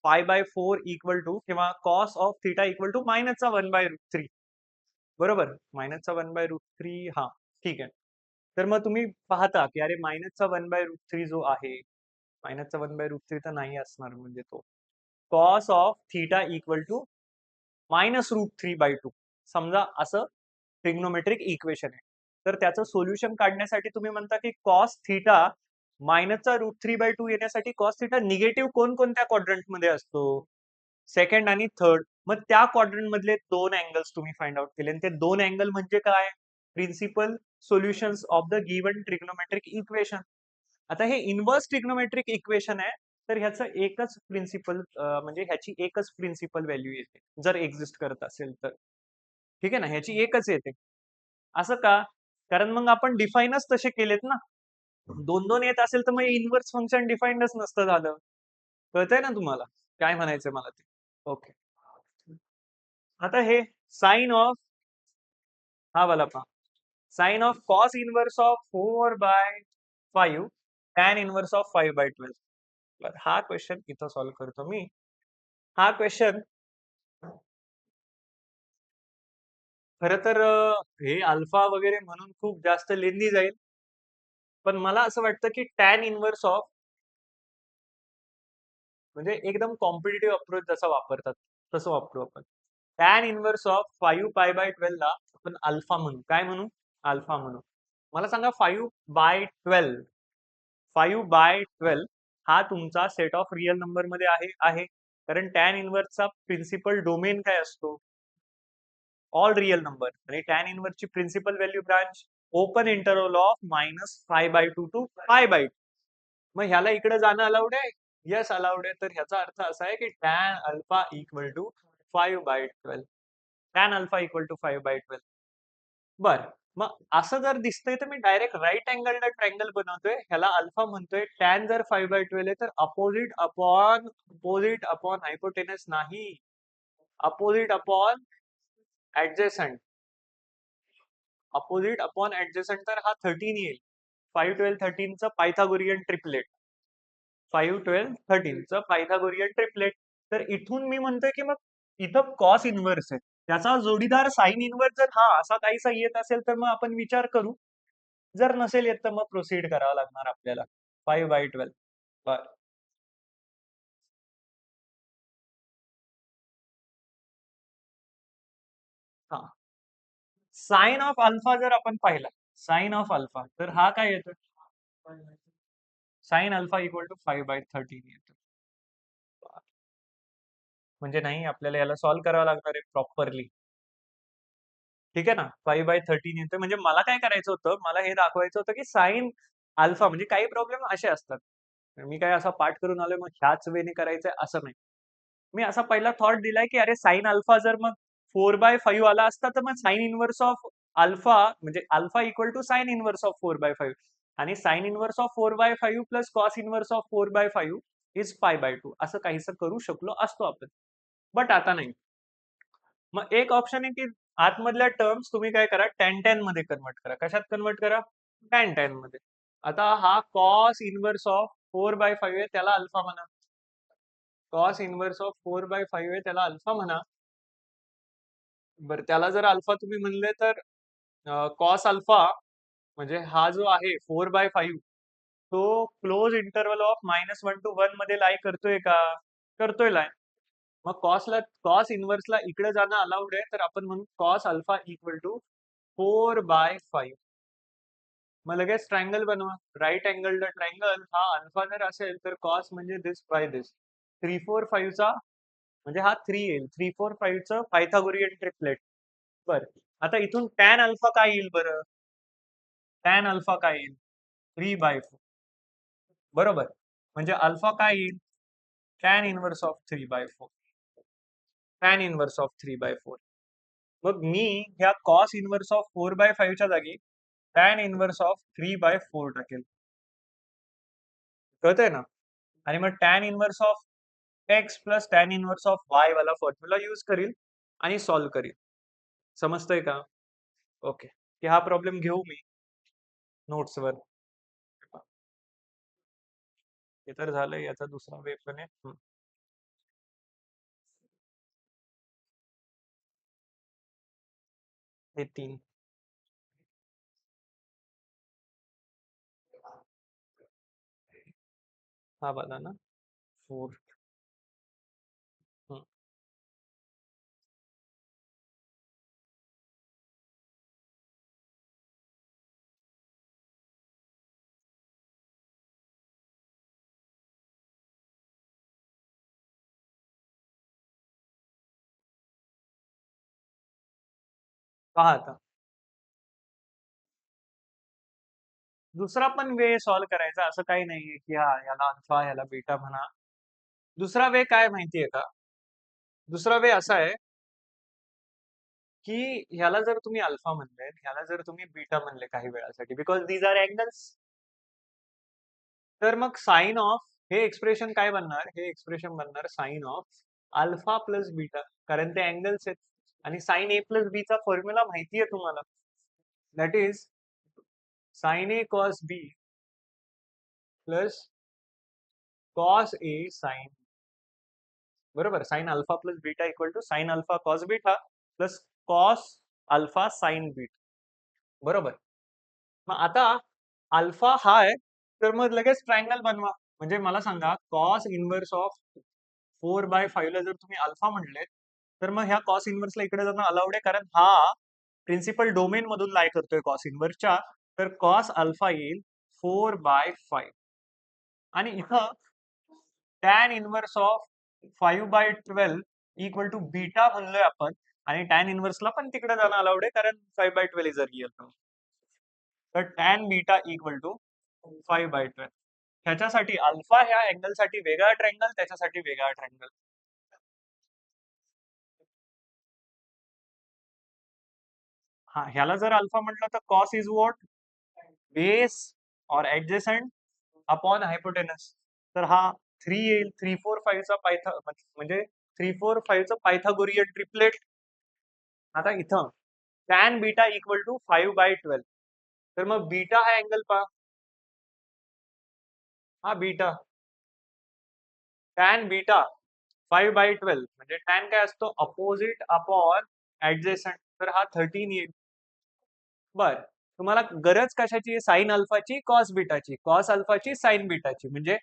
π/4 इक्वल टू किंवा cos of theta equal to -1/√3. बरोबर, मायनसचा 1/√3 हा ठीक आहे. तर मग तुम्ही पाहता की अरे मायनसचा 1/√3 जो आहे, मायनसचा 1/√3 तर नाही असणार म्हणजे तो cos of theta equal to -√3/2 समजा असं ट्रिग्नोमेट्रिक इक्वेशन आहे. तर त्याचं सोल्युशन काढण्यासाठी तुम्ही म्हणता की कॉस थीटा मायनसचा √3/2 येण्यासाठी कॉस थीटा निगेटिव्ह कोणकोणत्या क्वाड्रंट मध्ये असतो? सेकंड आणि थर्ड. मग त्या क्वाड्रंट मधले दोन अँगल्स तुम्ही फाइंड आउट केले आणि ते दोन अँगल म्हणजे काय? Principal solutions of the given trigonometric equation. आता हे इनवर्स ट्रिग्नोमेट्रिक इक्वेशन आहे, तर ह्याचं एकच प्रिन्सिपल म्हणजे ह्याची एकच प्रिन्सिपल व्हॅल्यू येते जर एक्झिस्ट करत असेल तर. ठीक आहे ना, ह्याची एकच येते. असं का? कारण मग आपण डिफाईनच तसे केलेत ना. दोन दोन येत असेल तर मग इनव्हर्स फंक्शन डिफाईनच नसतं झालं. कळतंय ना तुम्हाला काय म्हणायचंय मला ते? ओके. आता हे साइन ऑफ हा वाला पहा. Sine of cos inverse of 4/5 tan inverse of 5/12. बरं, हा क्वेश्चन इथं सॉल्व्ह करतो मी. हा क्वेश्चन खरं तर हे अल्फा वगैरे म्हणून खूप जास्त लेंदी जाईल. पण मला असं वाटतं की टॅन इनवर्स ऑफ म्हणजे एकदम कॉम्पिटिटिव्ह अप्रोच जसा वापरतात तसं वापरू आपण. टॅन इनवर्स ऑफ 5π/12 ला आपण अल्फा म्हणू. काय म्हणू? अल्फा म्हणू. मला सांगा 5/12 5/12 हा तुमचा सेट ऑफ रिअल नंबर मध्ये आहे कारण टॅन इनवर्सचा प्रिन्सिपल डोमेन काय असतो? All real number. आणि टॅन इनवर्सची principal value branch open interval of -π/2 to π/2. मग ह्याला इकडे जाणं अलाउड आहे? येस अलाउड आहे. तर ह्याचा अर्थ असा आहे की tan alpha equal to 5/12. Tan alpha equal to 5/12. बर, मग असं जर दिसतंय तर मी डायरेक्ट राईट अँगलला ट्रायंगल बनवतोय, ह्याला अल्फा म्हणतोय. टॅन जर 5/12 आहे तर अपोजिट अपॉन हायपोटेनस नाही, opposite upon adjacent. Opposite upon adjacent तर हा 13 येईल. 5, 12, 13चं पायथागोरियन ट्रिपलेट. 5, 12, 13चं Pythagorean triplet. तर इथून मी म्हणतोय की मग इथं कॉस इन्व्हर्स आहे, त्याचा जोडीदार साइन इन्व्हर्स जर हा असा काहीसा येत असेल तर मग आपण विचार करू. जर नसेल येत तर मग प्रोसीड करावं लागणार आपल्याला. 5/12. बर, हा. साइन ऑफ अल्फा जर आपण पाहिला, साइन ऑफ अल्फा तर हा काय येतो? साइन अल्फा इक्वल टू 5/13 येतो. म्हणजे नाही, आपल्याला याला सॉल्व्ह करावं लागणार आहे प्रॉपरली. ठीक आहे ना, 5/13 येतं. म्हणजे मला काय करायचं होतं, मला हे दाखवायचं होतं की साइन अल्फा म्हणजे काही प्रॉब्लेम असे असतात. मी काय असा पाठ करून आलोय मग ह्याच वेने करायचंय असं नाही. मी असा पहिला थॉट दिलाय की अरे साइन अल्फा जर मग 4/5 आला असता तर मग साइन इनव्हर्स ऑफ अल्फा म्हणजे alpha equal to sine inverse of 4/5 आणि sine inverse of 4/5 plus cos inverse of 4/5 is π/2 असं काहीसं करू शकलो असतो आपण. बट आता नाही. मग एक ऑप्शन आहे की आतमधल्या टर्म्स तुम्ही काय करा, टॅन टॅन मध्ये कन्वर्ट करा. कशात कन्वर्ट करा? टॅन टॅन मध्ये. आता हा कॉस इनव्हर्स ऑफ 4/5 आहे, त्याला अल्फा म्हणा. कॉस इनव्हर्स ऑफ 4/5 आहे, त्याला अल्फा म्हणा. बरं, त्याला जर अल्फा तुम्ही म्हणले तर कॉस अल्फा म्हणजे हा जो आहे 4/5 तो क्लोज इंटरवल ऑफ -1 टू 1 मध्ये लाई करतोय का? करतोय लाई. मग कॉस इनव्हर्सला इकडे जाणं अलाउड आहे, तर आपण म्हणू कॉस अल्फा इक्वल टू 4/5. मग लगेच ट्रायंगल बनवा. राईट अँगल ट्रायंगल हा अल्फा जर असेल तर कॉस म्हणजे दिस बाय दिस. 3, 4, 5 चा म्हणजे हा 3 येईल. 3, 4, 5 चं पायथागोरियन ट्रिपलेट. बर, आता इथून टॅन अल्फा काय येईल बरं? टॅन अल्फा काय येईल? 3/4. बरोबर. म्हणजे अल्फा काय येईल? Tan inverse of 3/4. Tan inverse of 3/4. मग मी ह्या कॉस इनव्हर्स ऑफ 4/5 च्या जागी टॅन इनव्हर्स ऑफ 3/4 टाकेल. कळतंय ना? आणि मग tan inverse of x plus tan inverse of y वाला फॉर्म्युला यूज करील आणि सॉल्व्ह करील. समजतंय का? ओके. की हा प्रॉब्लेम घेऊ मी नोट्सवर. हे तर झालंय, याचा दुसरा वे पण आहे. हे 3 हा बघा ना 4 पहा आता दुसरा पण वे सॉल्व्ह करायचा असं काही नाहीये की हा याला अल्फा याला बीटा म्हणा. दुसरा वे काय माहितीये का? दुसरा वे असा आहे की ह्याला जर तुम्ही अल्फा म्हणले ह्याला जर तुम्ही बीटा म्हणले काही वेळासाठी बिकॉज दीज आर अँगल्स, तर मग साइन ऑफ हे एक्सप्रेशन काय बनणार? हे एक्सप्रेशन बनणार sine of alpha plus beta, कारण ते अँगल्स आहेत आणि साइन ए प्लस बी चा फॉर्म्युला माहितीये तुम्हाला, that is sine A cos B plus cos A sine, बरोबर. Sine alpha plus beta equal to sine alpha cos beta plus cos alpha sine beta, बरोबर. मग आता अल्फा हा आहे तर मग लगेच ट्रायंगल बनवा. म्हणजे मला सांगा कॉस इनव्हर्स ऑफ 4/5 ला जर तुम्ही अल्फा म्हणले तर मग ह्या कॉस इनव्हर्सला इकडे जाणं अलाउड आहे, कारण हा प्रिन्सिपल डोमेन मधून लाय करतोय कॉस इनव्हर्सच्या, तर कॉस अल्फा येईल 4/5 आणि इथं tan inverse of 5/12 equal to beta म्हणलोय आपण, आणि टॅन इनव्हर्सला पण तिकडे जाणं अलाउड आहे कारण 5/12 इज अ रिअल. तर टॅन बीटा इक्वल टू 5/12. ह्याच्यासाठी अल्फा ह्या अँगल साठी वेगळा ट्रँगल, त्याच्यासाठी वेगळा ट्रँगल. हा ह्याला जर अल्फा म्हटलं तर कॉस इज व्हॉट? बेस और ऍडजेसंट अपॉन हायपोटेनस. तर हा 3 येईल, 3, 4, 5 चा म्हणजे 3, 4, 5 चा पायथागोरियन ट्रिपलेट. आता इथं टॅन बीटा इक्वल टू 5/12, तर मग बीटा हा अँगल पहा, हा बीटा टॅन बीटा 5/12 म्हणजे टॅन काय असतो? अपोजिट अपॉन ऍडजेसंट, तर हा 13 येईल. बर, तुम्हाला गरज कशाची आहे? साइन अल्फाची कॉस बीटाची, कॉस अल्फाची साइन बीटाची, म्हणजे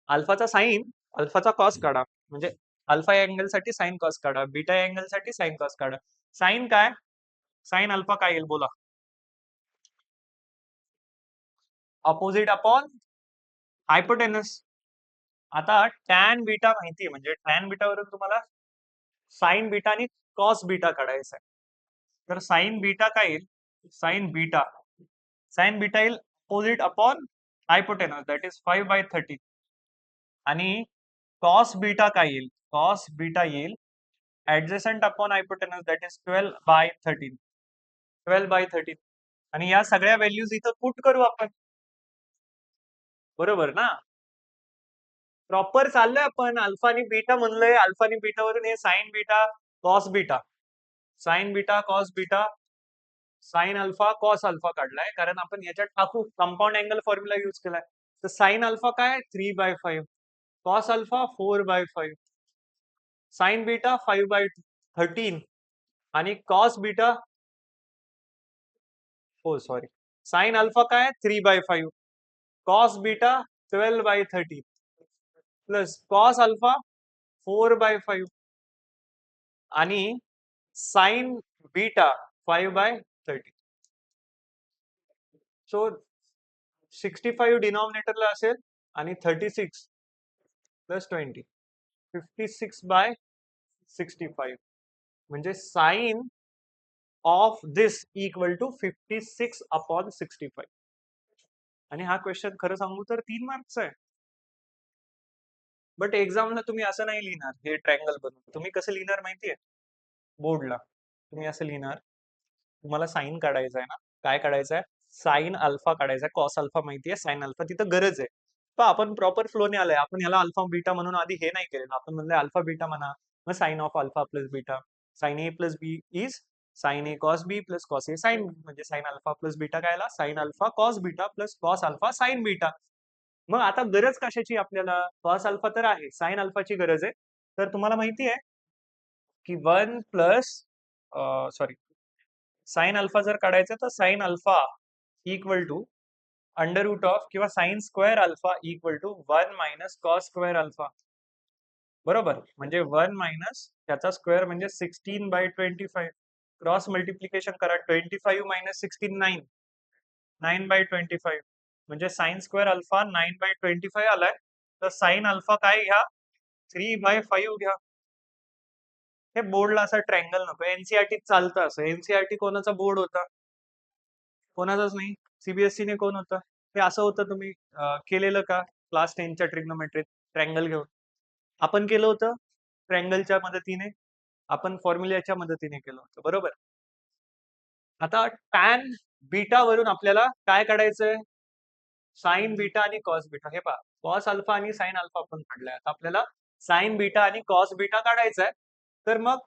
अल्फाचा साइन अल्फाचा कॉस काढा, म्हणजे अल्फा अँगल साठी साइन कॉस काढा, बीटा अँगल साठी साइन कॉस काढा. साइन काय? साइन अल्फा काय येईल बोला? Opposite upon hypotenuse. आता टॅन बीटा माहिती आहे, म्हणजे टॅन बीटा वरून तुम्हाला साइन बीटा आणि कॉस बीटा काढायचा आहे. तर साइन बीटा काय येईल? साइन बीटा येईल opposite upon hypotenuse, that is 5/13. आणि कॉस बीटा काय येईल? कॉस बीटा येईल adjacent upon hypotenuse, that is 12/13. 12/13. आणि या सगळ्या व्हॅल्यूज इथं पुट करू आपण, बरोबर ना? प्रॉपर चाललोय आपण, अल्फा आणि बीटा म्हणलोय, अल्फा आणि बीटा वरून हे sign beta cos beta, sine beta cos beta, sign alpha cos alpha काढलाय, कारण आपण याच्यात टाकू कंपाऊंड अँगल फॉर्म्युला यूज केलाय. तर साइन अल्फा काय? 3/5, कॉस अल्फा 4/5, साइन बीटा 5/13 आणि कॉस बीटा, हो सॉरी, साइन अल्फा काय? 3/5, cos beta 12/13 plus cos alpha 4/5 आणि साइन बीटा 5/13. सो 65 डिनॉमिनेटरला असेल आणि 36 प्लस 20, 56/65, म्हणजे sine of this equal to 56/65. आणि हा क्वेश्चन खरं सांगू तर 3 मार्क्सचा आहे. बट एक्झामला तुम्ही असं नाही लिहिणार हे ट्रँगल बनवून. तुम्ही कसं लिहिणार माहितीये? बोर्डला तुम्ही असं लिहिणार, तुम्हाला साइन काढायचा आहे ना, काय काढायचं आहे? साइन अल्फा काढायचा आहे. कॉस अल्फा माहितीये, साइन अल्फा तिथं गरज आहे. पण आपण प्रॉपर फ्लोने आलाय, आपण ह्याला अल्फा बीटा म्हणून आधी हे नाही केलेलं, आपण म्हणलं अल्फा बीटा म्हणा, मग sine of alpha plus beta, sine A plus B is sine A cos B plus cos A sine B, म्हणजे साइन अल्फा प्लस बीटा काय आला? Sine alpha cos beta plus cos alpha sine beta. मग आता गरज कशाची आपल्याला? Cos alpha तर आहे, साइन अल्फाची गरज आहे. तर तुम्हाला माहिती आहे की 1 प्लस सॉरी साइन अल्फा जर काढायचं तर sine alpha equal to under root of किंवा sine square alpha equal to 1 minus cos square alpha. बरोबर, म्हणजे 1 मायनस त्याचा स्क्वेअर म्हणजे 16/25. क्रॉस मल्टिप्लिकेशन करा, 25 मायनस 16 9, 9/25. म्हणजे साइन स्क्वेअर अल्फा 9/25 आलाय. तर साइन अल्फा काय घ्या, 3/5 घ्या. हे बोर्डला असं ट्रँगल नको, एनसीआरटी चालतं असं. एनसीआरटी कोणाचा बोर्ड होता? कोणाचाच नाही. सीबीएसई ने कोण होतं? हे असं होतं. तुम्ही केलेलं का क्लास 10च्या ट्रिग्नोमेट्रीत ट्रँगल घेऊन? आपण केलं होतं ट्रँगलच्या मदतीने, आपण फॉर्म्युल्याच्या मदतीने केलं होतं, बरोबर. आता टॅन बीटा वरून आपल्याला काय काढायचंय? साइन बीटा आणि कॉस बीटा. हे पहा, कॉस अल्फा आणि साइन अल्फा आपण काढलाय. आता आपल्याला साइन बीटा आणि कॉस बीटा काढायचा आहे. तर मग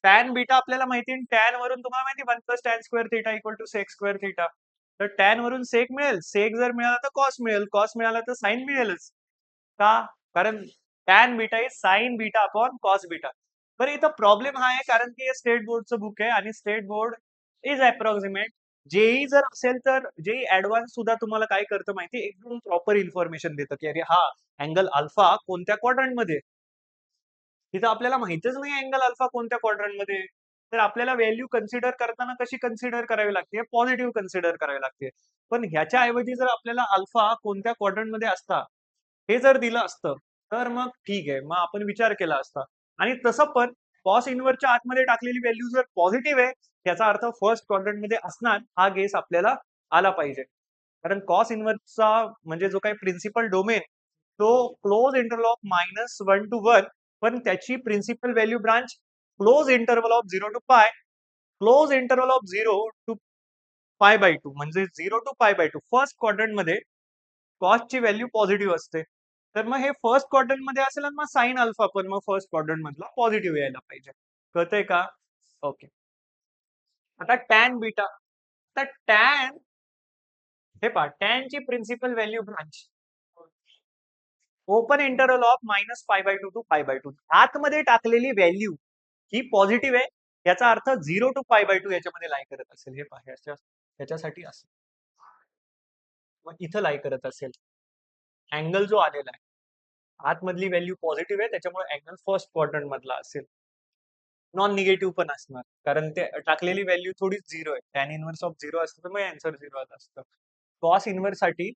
टॅन बीटा आपल्याला माहिती आहे, टॅन वरून तुम्हाला माहिती 1 plus tan square theta equal to sec square theta. तर टॅन वरून सेक मिळेल, सेक जर मिळाला तर कॉस मिळेल, कॉस मिळाला तर साइन मिळेलच. का? कारण tan beta is sine beta upon cos beta. बरं, इथं प्रॉब्लेम हा आहे कारण की हे स्टेट बोर्डचं बुक आहे आणि state board is approximate. JEE जर असेल तर जेई ऍडव्हान्स सुद्धा तुम्हाला काय करतं माहिती, एकदम प्रॉपर इन्फॉर्मेशन देतं की अरे हा अँगल अल्फा कोणत्या क्वाड्रंट मध्ये. तिथं आपल्याला माहितच नाही अँगल अल्फा कोणत्या क्वाड्रंट मध्ये. तर आपल्याला व्हॅल्यू कन्सिडर करताना कशी कन्सिडर करावी लागते? पॉझिटिव्ह कन्सिडर करावी लागते. पण ह्याच्या ऐवजी जर आपल्याला अल्फा कोणत्या क्वाड्रंट मध्ये असता हे जर दिलं असतं तर मग ठीक आहे, मग आपण विचार केला असता. आणि तसं पण कॉस इनव्हर्सच्या आतमध्ये टाकलेली व्हॅल्यू जर पॉझिटिव्ह आहे त्याचा अर्थ फर्स्ट क्वाड्रंट मध्ये असणार, हा गेस आपल्याला आला पाहिजे. कारण कॉस इनव्हर्सचा म्हणजे जो काही प्रिन्सिपल डोमेन तो क्लोज इंटरवल ऑफ -1 to 1, पण त्याची principal value branch close interval of 0 to pi, close interval of 0 to π/2, म्हणजे 0 to π/2 फर्स्ट क्वाड्रंट मध्ये कॉसची व्हॅल्यू पॉझिटिव्ह असते. तर मग हे फर्स्ट क्वाड्रंट मध्ये असेल आणि मग साइन अल्फा पण मग फर्स्ट क्वाड्रंट मधला पॉझिटिव्ह यायला पाहिजे. कळतंय का? ओके. आता टॅन बीटा. तर टॅन, हे पहा, टॅन ची principal value branch open interval of -π/2 to π/2 आतमध्ये टाकलेली व्हॅल्यू ही पॉझिटिव्ह आहे, याचा अर्थ 0 to π/2 याच्यामध्ये लाई करत असेल. हे पहा, याच्यासाठी असं मग इथं लाई करत असेल. अँगल जो आलेला आहे आतमधली व्हॅल्यू पॉझिटिव्ह आहे, त्याच्यामुळे अँगल फर्स्ट क्वाड्रंट मधला असेल. नॉन निगेटिव्ह पण असणार कारण ते टाकलेली व्हॅल्यू थोडीच 0 आहे. टॅन इनव्हर्स ऑफ 0 असतं तर मग आन्सर 0 आलं असतं. कॉस इनव्हर्स साठी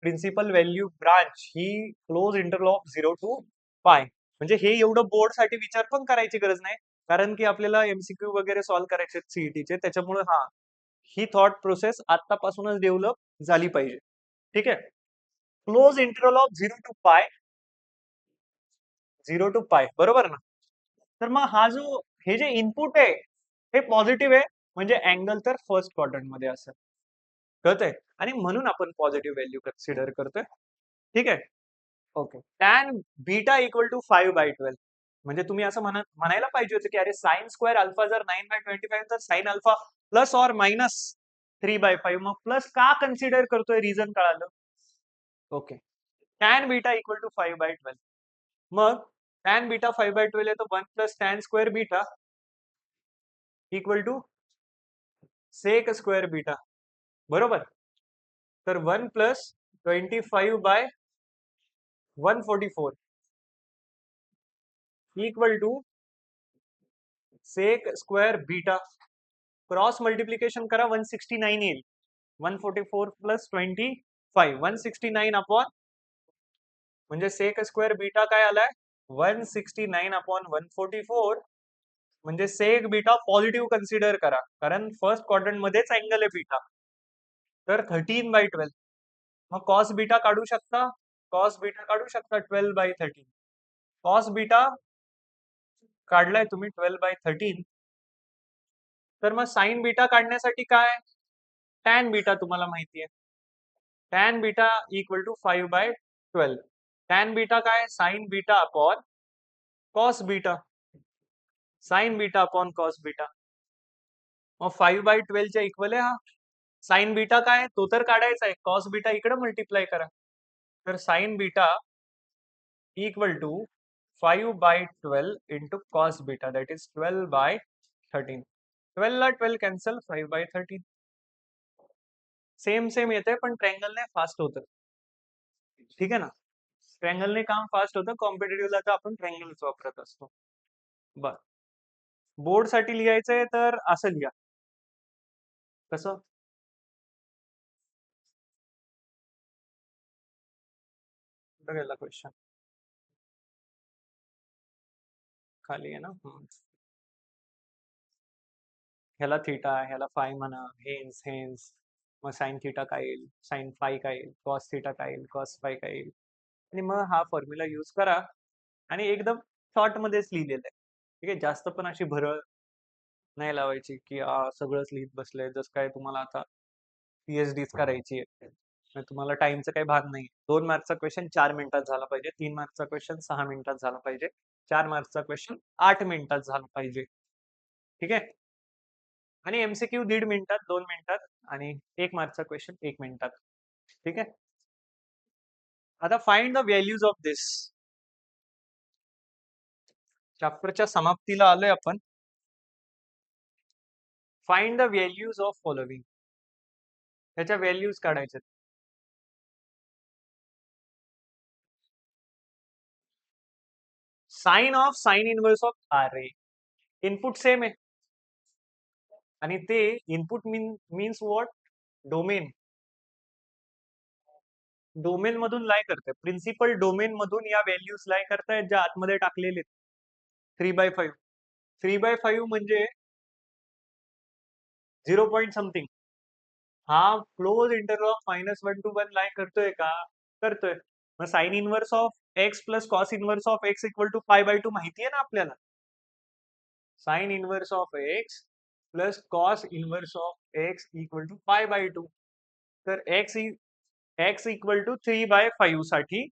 प्रिन्सिपल व्हॅल्यू ब्रांच ही क्लोज इंटरवल ऑफ 0 to पाय. म्हणजे हे एवढं बोर्ड साठी विचार पण करायची गरज नाही, कारण की आपल्याला एमसीक्यू वगैरे सॉल्व्ह करायचे सीईटीचे, त्याच्यामुळे हा ही थॉट प्रोसेस आतापासूनच डेव्हलप झाली पाहिजे. ठीक आहे. क्लोज इंटरवल ऑफ 0 to पाय, 0 to पाय, बरोबर ना. तर मग हा जो हे जे इनपुट आहे हे पॉझिटिव्ह आहे, म्हणजे अँगल तर फर्स्ट क्वाड्रंट मध्ये असेल. कळतंय? आणि म्हणून आपण पॉझिटिव्ह व्हॅल्यू कन्सिडर करतोय. ठीक आहे. Okay. Tan beta equal to 5/12. म्हणजे तुम्ही असं म्हणायला पाहिजे होतं की अरे साइन स्क्वेअर अल्फा जर 9/25 तर साइन अल्फा प्लस और मायनस 3/5. मग प्लस का कन्सिडर करतोय? रिझन कळालं. Okay. Tan beta equal to 5/12. मग टॅन बीटा 5/12 आहे तर 1 plus tan square beta equal to sec square beta, बरोबर. तर 1 plus 25/144 equal to sec square beta. Cross multiplication करा, 169 येईल. 144 प्लस 25, 169 अपॉन, म्हणजे सेक स्क्वेअर बीटा काय आलाय 169 अपॉन 144. म्हणजे सेक बीटा पॉझिटिव्ह कन्सिडर करा कारण फर्स्ट क्वाड्रंट मध्येच अँगल आहे बीटा. तर 13/12. मग कॉस बीटा काढू शकता, कॉस बीटा काढू शकता 12/13. कॉस बीटा काढलाय तुम्ही 12/13. तर मग साइन बीटा काढण्यासाठी काय? टॅन बीटा तुम्हाला माहिती आहे. Tan beta equal to 5/12. Tan beta काय? Sine beta upon cos beta. Sine beta upon cos beta. मग 5/12 च्या इक्वल आहे हा. साइन बीटा काय? तो तर काढायचा आहे. कॉस बीटा इकडे मल्टिप्लाय करा. तर sine beta equal to 5/12 into cos beta, that is 12/13. 12 ला 12 कॅन्सल, 5/13 सेम सेम येते, पण ट्रँगलने फास्ट होतं. ठीक आहे ना, ट्रँगलने काम फास्ट होतं. कॉम्पिटेटिव्हला तर आपण ट्रँगलच वापरत असतो. बर, बोर्ड साठी लिहायचंय तर असं लिहा. कसं? कुठं गेला क्वेश्चन? खाली आहे ना. ह्याला थिटा, ह्याला फाय म्हणा, हेन्स हेन्स. मग साइन थिटा काय येईल, साइन फाय काय येईल, कॉस थिटा काय येईल, कॉस फाय काय येईल. आणि मग हा फॉर्म्युला यूज करा आणि एकदम शॉर्ट मध्येच लिहिलेलं आहे. ठीक आहे, जास्त पण अशी भरळ नाही लावायची की सगळंच लिहित बसलंय. जसं काय तुम्हाला आता पीएचडीच करायची आहे, मग तुम्हाला टाइमचं काही भाग नाही. 2 मार्कचा क्वेश्चन 4 मिनिटात झाला पाहिजे, 3 मार्कचा क्वेश्चन 6 मिनिटात झाला पाहिजे, 4 मार्कचा क्वेश्चन 8 मिनिटात झाला पाहिजे. ठीक आहे, आणि एमसीक्यू 1.5 मिनिटात, 2 मिनिटात, आणि 1 मार्कचा क्वेश्चन 1 मिनिटात. ठीक आहे, आता find the values of this. चॅप्टरच्या समाप्तीला आलोय आपण. Find the values of following. त्याच्या व्हॅल्यूज काढायच्या. Sine of sine inverse of R A. Input same आहे आणि ते input means what, domain. Domain मधून लाय करते, प्रिन्सिपल डोमेन मधून या व्हॅल्यूज लाय करतायत ज्या आतमध्ये टाकलेले. 3/5. 3/5 म्हणजे 0 पॉइंट समथिंग. हा close interval of -1 to 1 lie करतोय का? करतोय. मग sine inverse of x plus cos inverse of x equal to π/2 माहिती आहे ना आपल्याला. Sine inverse of x plus cos inverse of x equal to π/2. तर एक्स इक्वल टू 3/5 साठी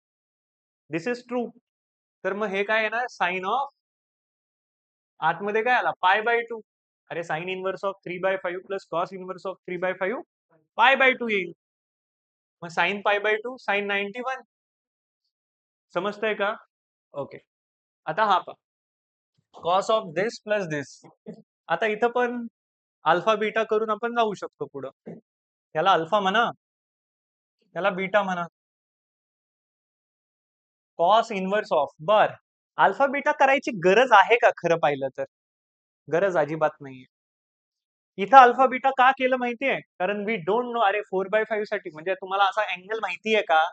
दिस इज ट्रू. तर मग हे काय येणार, साइन ऑफ आतमध्ये काय आला, π/2. अरे sine inverse of 3/5 plus cos inverse of 3/5 π/2 येईल. मग साइन π/2 साइन 91. समजतंय का? ओके, आता हा पहा, कॉस ऑफ दिस प्लस दिस. आता इथं पण अल्फा बीटा करून आपण जाऊ शकतो पुढं. याला अल्फा म्हणा, त्याला बीटा म्हणा. कॉस इनवर्स ऑफ, बर, अल्फा बीटा करायची गरज आहे का? खरं पाहिलं तर गरज अजिबात नाहीये. इथं अल्फा बीटा का केलं माहितीये? कारण वी डोंट नो. अरे 4/5 साठी म्हणजे तुम्हाला असा अँगल माहितीये का?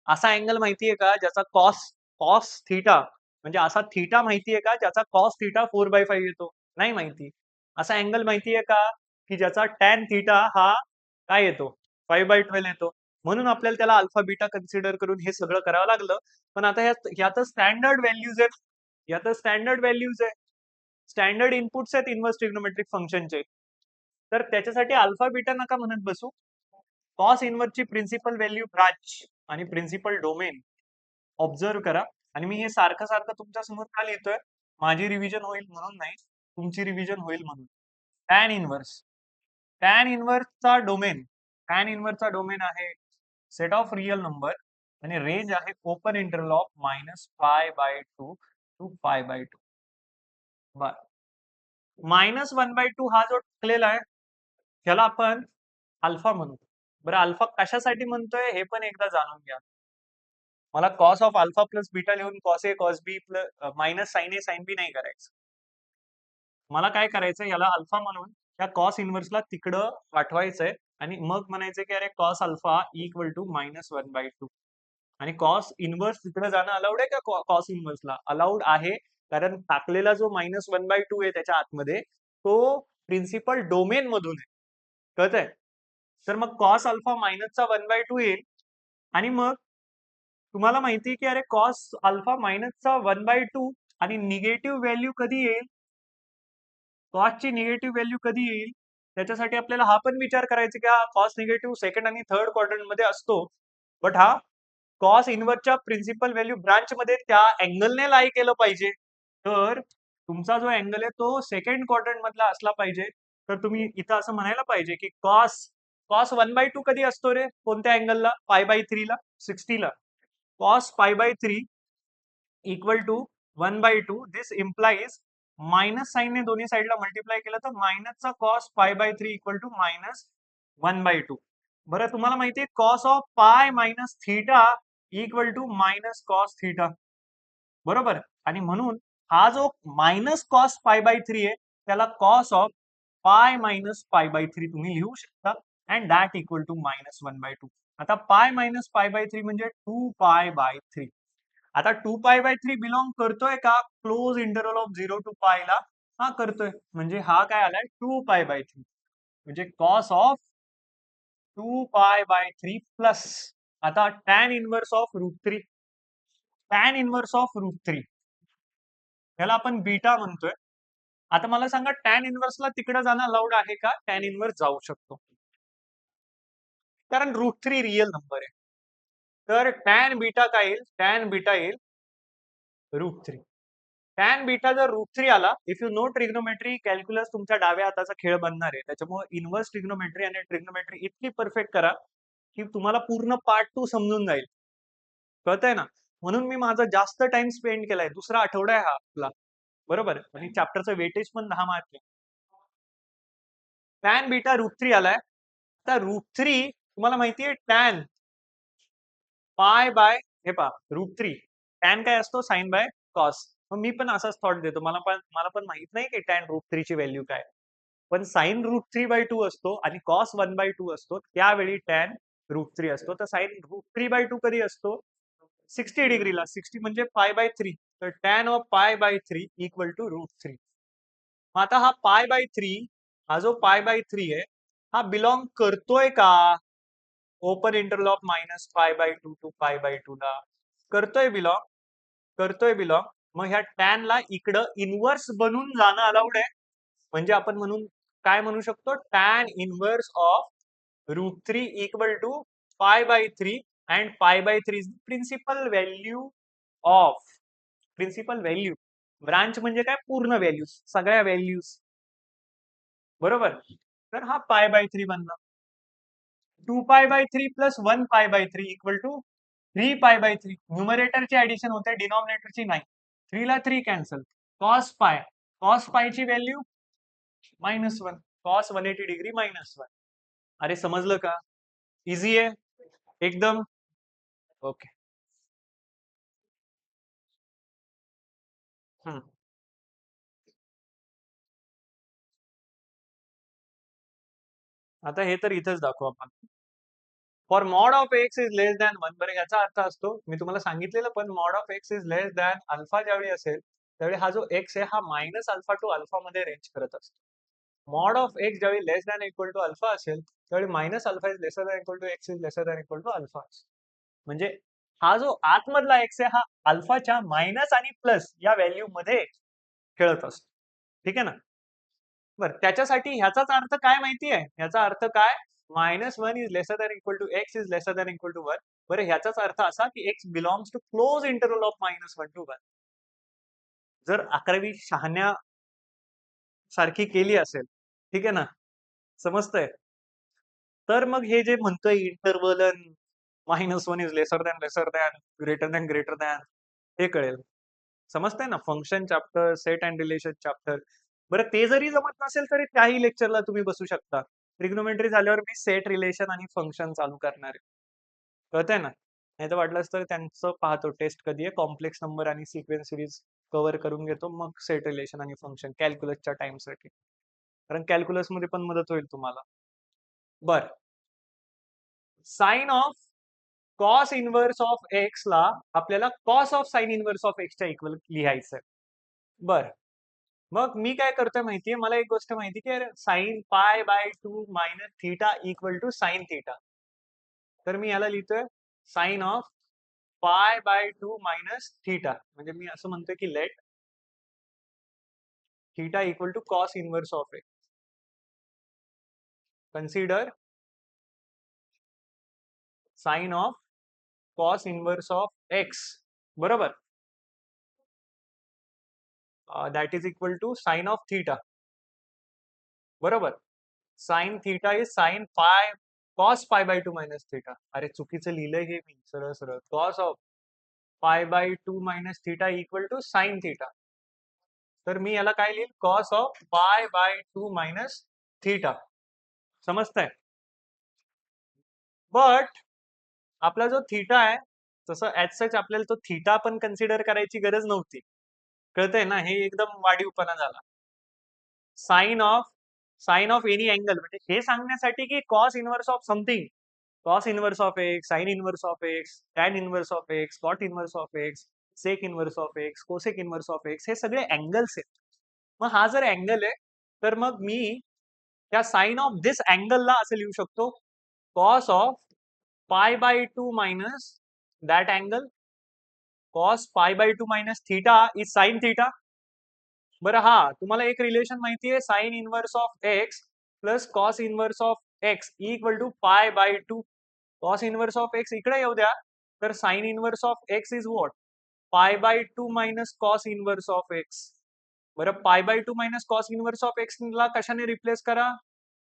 असा अँगल माहितीये का ज्याचा कॉस कॉस थिटा, म्हणजे असा थिटा माहितीये का ज्याचा कॉस थिटा 4/5 येतो? नाही माहिती. असा अँगल माहितीये का की ज्याचा टॅन थिटा हा काय येतो, 5/12 येतो? म्हणून आपल्याला त्याला अल्फा बीटा कन्सिडर करून हे सगळं करावं लागलं. पण आता ह्यात स्टँडर्ड व्हॅल्यूज आहेत, यात स्टँडर्ड व्हॅल्यूज आहे, स्टँडर्ड इनपुट्स आहेत इन्व्हर्स ट्रिग्नोमेट्रिक फंक्शनचे. तर त्याच्यासाठी अल्फा बीटा नका म्हणत बसू. कॉस इनवर्सची प्रिन्सिपल व्हॅल्यू ब्रांच आणि प्रिन्सिपल डोमेन ऑब्झर्व करा. आणि मी हे सारखं सारखं तुमच्या समोर का लिहितोय? माझी रिव्हिजन होईल म्हणून नाही, तुमची रिव्हिजन होईल म्हणून. टॅन इनवर्स, टॅन इनवर्सचा डोमेन, टॅन इनवर्सचा डोमेन आहे सेट ऑफ रियल नंबर आणि रेंज आहे ओपन इंटरवल ऑफ -π/2 to π/2. बर, -1/2 हा जो टाकलेला आहे ह्याला आपण अल्फा म्हणतो. बरं, अल्फा कशासाठी म्हणतोय हे पण एकदा जाणून घ्या. मला cos of alpha plus beta लिहून cos A cos B plus minus sign A sine बी नाही करायचं. मला काय करायचं, याला अल्फा म्हणून त्या कॉस इनवर्सला तिकडं पाठवायचंय आणि मग म्हणायचं की अरे कॉस अल्फा इक्वल टू -1/2. आणि कॉस इनवर्स तिकडे जाणं अलाउड आहे का? कॉस इनवर्सला अलाउड आहे, कारण टाकलेला जो -1/2 आहे त्याच्या आतमध्ये तो प्रिन्सिपल डोमेन मधून आहे. कळतंय? तर मग कॉस अल्फा मायनसचा 1/2 येईल. आणि मग तुम्हाला माहिती आहे की अरे कॉस अल्फा मायनसचा 1/2 आणि निगेटिव्ह व्हॅल्यू कधी येईल, कॉसची निगेटिव्ह व्हॅल्यू कधी येईल, त्याच्यासाठी आपल्याला हा पण विचार करायचा की हा कॉस निगेटिव्ह सेकंड आणि थर्ड क्वाड्रंट मध्ये असतो. बट हा कॉस इनवर्सच्या प्रिन्सिपल व्हॅल्यू ब्रांच मध्ये त्या अँगलने लाई केलं पाहिजे. तर तुमचा जो अँगल आहे तो सेकंड क्वाड्रंट मधला असला पाहिजे. तर तुम्ही इथं असं म्हणायला पाहिजे की कॉस कॉस 1/2 कधी असतो रे, कोणत्या अँगलला? π/3 ला, 60 ला. Cos π/3 equal to 1/2. This implies minus साईनने दोन्ही साईडला मल्टिप्लाय केलं तर मायनसचा cos pi by 3 equal to -1/2. बरं, तुम्हाला माहितीये cos of pi minus theta equal to minus cos theta, बरोबर. आणि म्हणून हा जो मायनस कॉस पाय बाय 3 आहे त्याला cos of pi minus pi by 3 तुम्ही लिहू शकता, अँड दॅट इक्वल टू -1/2. आता पाय मायनस पाय बाय 3 म्हणजे 2π/3. आता 2π/3 बिलॉंग करतोय का क्लोज इंटरवल ऑफ 0 टू पाय ला? हा, करतोय. म्हणजे हा काय आलाय 2π/3. म्हणजे कॉस ऑफ 2π/3 प्लस आता tan inverse of √3. Tan inverse of √3 याला आपण बीटा म्हणतोय. आता मला सांगा टॅन इनवर्सला तिकडे जाणं अलाउड आहे का? टॅन इनवर्स जाऊ शकतो, कारण √3 रिअल नंबर आहे. तर टॅन बीटा काय येईल? टॅन बीटा येईल √3. टॅन बीटा जर √3 आला, if you know trigonometry calculus तुमच्या डाव्या हाताचा खेळ बनणार आहे. त्याच्यामुळे इन्व्हर्स ट्रिग्नोमेट्री आणि ट्रिग्नोमेट्री इतकी परफेक्ट करा की तुम्हाला पूर्ण पार्ट 2 समजून जाईल. कळतंय ना? म्हणून मी माझा जास्त टाइम स्पेंड केलाय. दुसरा आठवडा आहे हा आपला, बरोबर. आणि चॅप्टरचं वेटेज पण 10 मार्क आहे. टॅन बीटा √3 आलाय. तर √3 तुम्हाला माहितीये टॅन पाय बाय, हे पहा √3 टॅन काय असतो? Sine by cos. मग मी पण असाच थॉट देतो. मला पण माहित नाही की टॅन √3 ची व्हॅल्यू काय, पण साइन √3/2 असतो आणि कॉस 1/2 असतो. त्यावेळी टॅन √3 असतो. तर साइन √3/2 कधी असतो? 60 डिग्रीला. 60 म्हणजे π/3. तर टॅन ऑफ π/3 इक्वल टू √3. आता हा π/3, हा जो π/3 आहे हा बिलॉंग करतोय का ओपन इंटरवल ऑफ -π/2 टू π/2 ला? करतोय बिलॉंग, करतोय बिलॉंग. मग ह्या टॅन ला इकडं इनवर्स बनून जाणं अलाउड आहे. म्हणजे आपण म्हणून काय म्हणू शकतो? Tan inverse of √3 equal to π/3, and π/3 is principal value of, principal value. Branch म्हणजे काय? पूर्ण व्हॅल्यूज, सगळ्या व्हॅल्यूज, बरोबर. तर हा π/3 बनला. 2π/3 प्लस 1π/3 इक्वल टू 3π/3. न्यूमरेटरची ऍडिशन होते, डिनॉमिनेटरची नाही. 3 ला 3 कॅन्सल. कॉस पाय, कॉस पायची व्हॅल्यू -1, कॉस 180 डिग्री -1. अरे समजलं का? इझी आहे एकदम. ओके. आता हे तर इथेच दाखवू आपण. For mod of x is less than 1. बरं, याचा अर्थ असतो, मी तुम्हाला सांगितलेलं पण, mod of x is less than alpha ज्यावेळी असेल त्यावेळी हा जो एक्स आहे हा मायनस अल्फा टू अल्फा मध्ये रेंज करत असतो. मॉड ऑफ एक्स ज्यावेळी less than equal to alpha असेल त्यावेळी minus alpha is lesser than equal to x is lesser than equal to alpha. म्हणजे हा जो आतमधला एक्स आहे हा अल्फाच्या मायनस आणि प्लस या व्हॅल्यू मध्ये खेळत असतो. ठीक आहे ना? बरं, त्याच्यासाठी ह्याचाच अर्थ काय माहिती आहे? ह्याचा अर्थ काय? -1 is lesser than equal to x is lesser than equal to 1. बरं, ह्याचाच अर्थ असा की x belongs to close interval of -1 to 1. जर 11वी शहाण्या सारखी केली असेल, ठीक आहे ना, समजतंय, तर मग हे जे म्हणतोय interval -1 is lesser than greater than हे कळेल. समजतंय ना? Function chapter, set and relation chapter. बरं, ते जरी जमत नसेल तरी त्याही लेक्चरला तुम्ही बसू शकता. ट्रिग्नोमेट्री झाल्यावर मी सेट, रिलेशन आणि फंक्शन चालू करणार आहे. कळतंय ना? नाही तर वाटलंच तर त्यांचं पाहतो टेस्ट कधी आहे, कॉम्प्लेक्स नंबर आणि सिक्वेन्स सिरीज कव्हर करून घेतो, मग सेट, रिलेशन आणि फंक्शन कॅल्क्युलसच्या टाइमसाठी, कारण कॅल्क्युलस मध्ये पण मदत होईल तुम्हाला. बर, sine of cos inverse of x ला आपल्याला cos of sine inverse of एक्सच्या इक्वल लिहायचंय. बर, मग मी काय करतोय माहितीये? मला एक गोष्ट माहिती की sine π/2 minus theta equal to sine theta. तर मी याला लिहितोय साइन ऑफ π/2 मायनस थीटा. म्हणजे मी असं म्हणतोय की let theta equal to cos inverse of x. Consider sine of cos inverse of x, बरोबर. That is equal to sine of theta, बरोबर. Sine theta is sine pi cos π/2 minus theta. अरे चुकीचं लिहिलंय हे मी, सरळ सरळ cos of π/2 minus theta equal to sine theta. तर मी याला काय लिहिल, cos of pi by 2 minus theta. समजतंय? बट आपला जो थीटा आहे, तसं ऍज सच आपल्याला तो थीटा पण कन्सिडर करायची गरज नव्हती. कळतंय ना, हे एकदम वाढीवपणा झाला. साइन ऑफ एनी अँगल, म्हणजे हे सांगण्यासाठी की cos inverse of something, cos inverse of x, sine inverse of x, tan inverse of x, cot inverse of x, sec inverse of x, cosec inverse of x, हे सगळे angles आहेत. मग हा जर अँगल आहे, तर मग मी त्या साइन ऑफ दिस अँगलला असं लिहू शकतो, cos of pi by 2 minus that angle, cos pi by 2 minus theta is sine theta. बरं, हा तुम्हाला एक रिलेशन माहिती आहे, sine inverse of x plus cos inverse of x equal to pi by 2. Cos inverse of x इकडे येऊ द्या, तर sine inverse of x is what, pi by 2 minus cos inverse of x. बरं, pi by 2 minus cos inverse of x ला कशाने replace करा,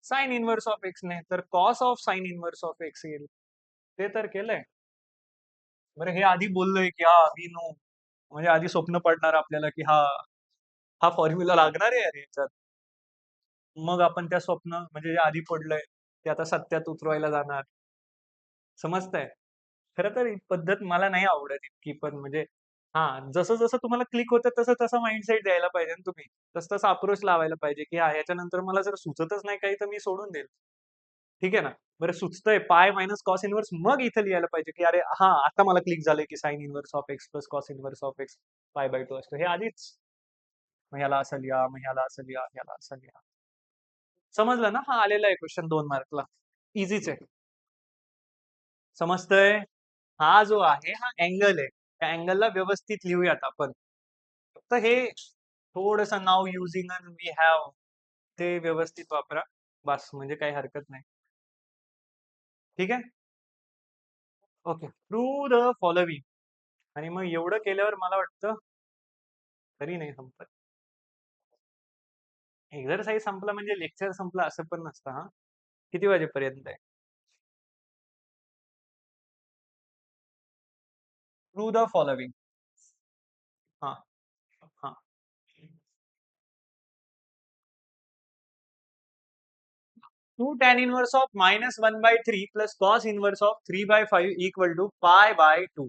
sign inverse of x ने, तर cos of sine inverse of x येईल. ते तर केलंय. बरं, हे आधी बोललोय की हा वी नो, म्हणजे आधी स्वप्न पडणार आपल्याला की हा हा फॉर्म्युला लागणार आहे यार याच्यात. मग आपण त्या स्वप्न म्हणजे जे आधी पडलंय ते आता सत्यात उतरवायला जाणार. समजतंय? खरं तर ही पद्धत मला नाही आवडत इतकी, पण म्हणजे हा, जसं जसं तुम्हाला क्लिक होतं तसं तसं माइंडसेट द्यायला पाहिजे ना तुम्ही. तसं तसं अप्रोच लावायला पाहिजे की हा, याच्यानंतर मला जर सुचतच नाही काही तर मी सोडून देईल. ठीक आहे ना? बरं, सुचतंय पाय मायनस कॉस इनवर्स, मग इथं लिहायला पाहिजे की अरे हा, आता मला क्लिक झालंय की sign inverse of x plus cos inverse of x पाय बाय 2 असतं. हे आधीच, मग ह्याला असं लिहा, मग ह्याला असं लिहा, ह्याला असं लिहा. समजलं ना? हा आलेला आहे क्वेश्चन 2 मार्कला. इझीच आहे. समजतंय? हा जो आहे हा अँगल आहे. त्या अँगलला व्यवस्थित लिहूयात आपण. फक्त हे थोडस नाव युजिंग अँड वी हॅव ते व्यवस्थित वापरा. बस, म्हणजे काही हरकत नाही. ठीक आहे? ओके. Prove the following. आणि मग एवढं केल्यावर मला वाटतं तरी नाही संपत. एक्झरसाइज संपला म्हणजे लेक्चर संपला असं पण नसतं हा. किती वाजेपर्यंत आहे? Prove the following. हा हा. 2 tan inverse of minus 1 by 3 plus cos inverse of 3 by 5 equal to pi by 2.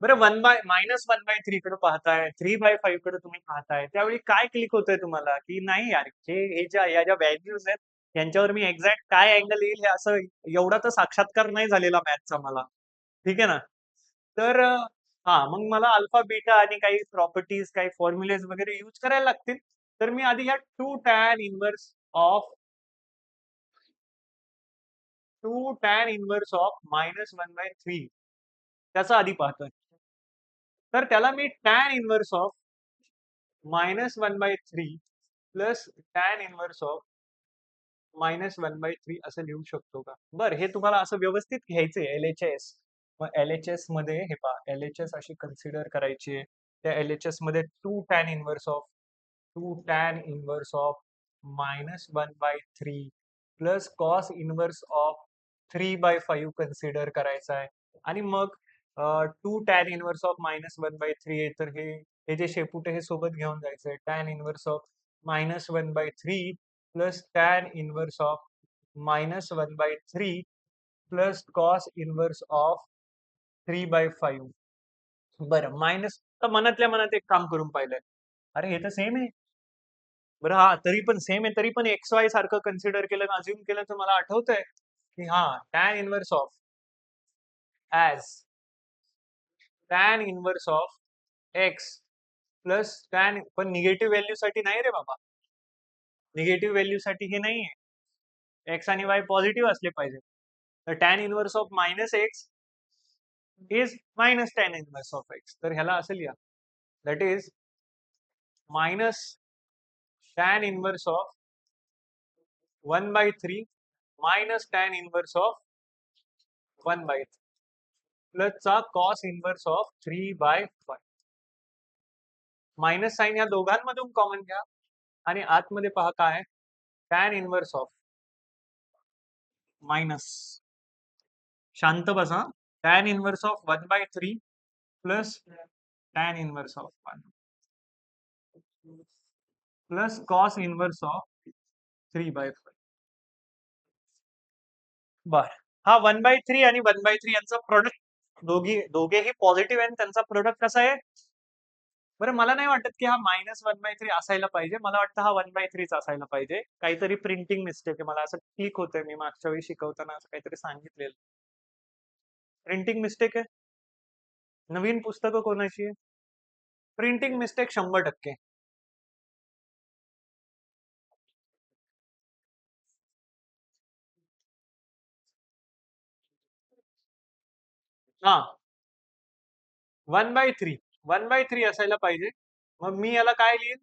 बरं, -1/3 कडे पाहताय, 3/5 कडे तुम्ही पाहताय, त्यावेळी काय क्लिक होतंय तुम्हाला की नाही यार, हे या ज्या व्हॅल्यूज आहेत यांच्यावर मी एक्झॅक्ट काय अँगल येईल हे असं एवढा तर साक्षात्कार नाही झालेला मॅथचा मला. ठीक आहे ना? तर हा, मग मला अल्फा बीटा आणि काही प्रॉपर्टीज, काही फॉर्म्युलेज वगैरे यूज करायला लागतील. तर मी आधी ह्या 2 tan इनवर्स ऑफ -1/3 त्याचा आधी पाहतोय. तर त्याला मी tan inverse of -1/3 plus tan inverse of -1/3 असं लिहू शकतो का? बरं, हे तुम्हाला असं व्यवस्थित घ्यायचंय LHS. मग LHS मध्ये हे पहा, LHS अशी कन्सिडर करायची आहे. त्या LHS मध्ये 2 tan inverse of -1/3 plus cos inverse of 3/5 consider करायचा आहे. आणि मग 2 tan इनवर्स ऑफ -1/3 आहे, तर हे जे शेपूट आहे हे सोबत घेऊन जायचंय. tan inverse of -1/3 plus tan inverse of -1/3 plus cos inverse of 3/5. बरं, मायनस तर मनातल्या मनात एक काम करून पाहिलंय. अरे, हे तर सेम आहे. बरं, हा तरी पण सेम आहे, तरी पण एक्स वाय सारखं कन्सिडर केलं, अज्युम केलं, तर मला आठवतंय की हा, tan inverse of as tan inverse of x plus tan, पण निगेटिव्ह व्हॅल्यू साठी नाही रे बाबा. निगेटिव्ह व्हॅल्यू साठी हे नाहीये. एक्स आणि वाय पॉझिटिव्ह असले पाहिजे. तर tan inverse of minus x is minus tan inverse of x. तर ह्याला असं लिहा, that is minus tan inverse of 1/3 minus tan inverse of 1/3 plus चा cos inverse of 3/5. Minus sine या दोघांमधून कॉमन घ्या आणि आतमध्ये पहा काय, tan इनवर्स ऑफ मायनस, शांत बसा, tan inverse of 1/3 plus tan inverse of 1. Plus cos inverse of 3/5. बर, हा 1/3 आणि 1/3 यांचा प्रोडक्ट दोघेही पॉझिटिव्ह आहे, त्यांचा प्रोडक्ट कसा आहे? बरं, मला नाही वाटत की हा -1/3 असायला पाहिजे. मला वाटतं हा 1/3 असायला पाहिजे. काहीतरी प्रिंटिंग मिस्टेक आहे. मला असं क्लिक होतंय. मी मागच्या वेळी शिकवताना असं काहीतरी सांगितलेलं. प्रिंटिंग मिस्टेक आहे. नवीन पुस्तकं कोणाची आहे? Printing mistake 100%. हा, 1/3 असायला पाहिजे. मग मी याला काय लिहिन?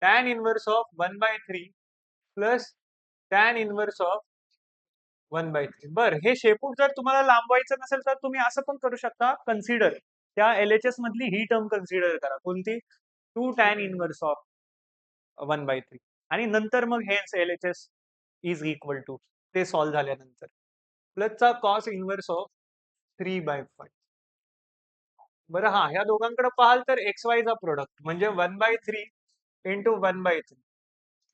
Tan inverse of 1/3 plus tan inverse of 1/3. बर, हे शेपूट जर तुम्हाला लांबवायचं नसेल तर तुम्ही असं पण करू शकता. कन्सिडर त्या LHS मधली ही टर्म कन्सिडर करा. कोणती? 2 टॅन इनव्हर्स ऑफ 1/3 आणि नंतर मग hence LHS is equal to ते सॉल्व्ह झाल्यानंतर प्लसचा कॉस इनव्हर्स ऑफ 3/5. बरं, हा ह्या दोघांकडे पाहाल तर XY चा प्रोडक्ट म्हणजे 1/3 इंटू 1/3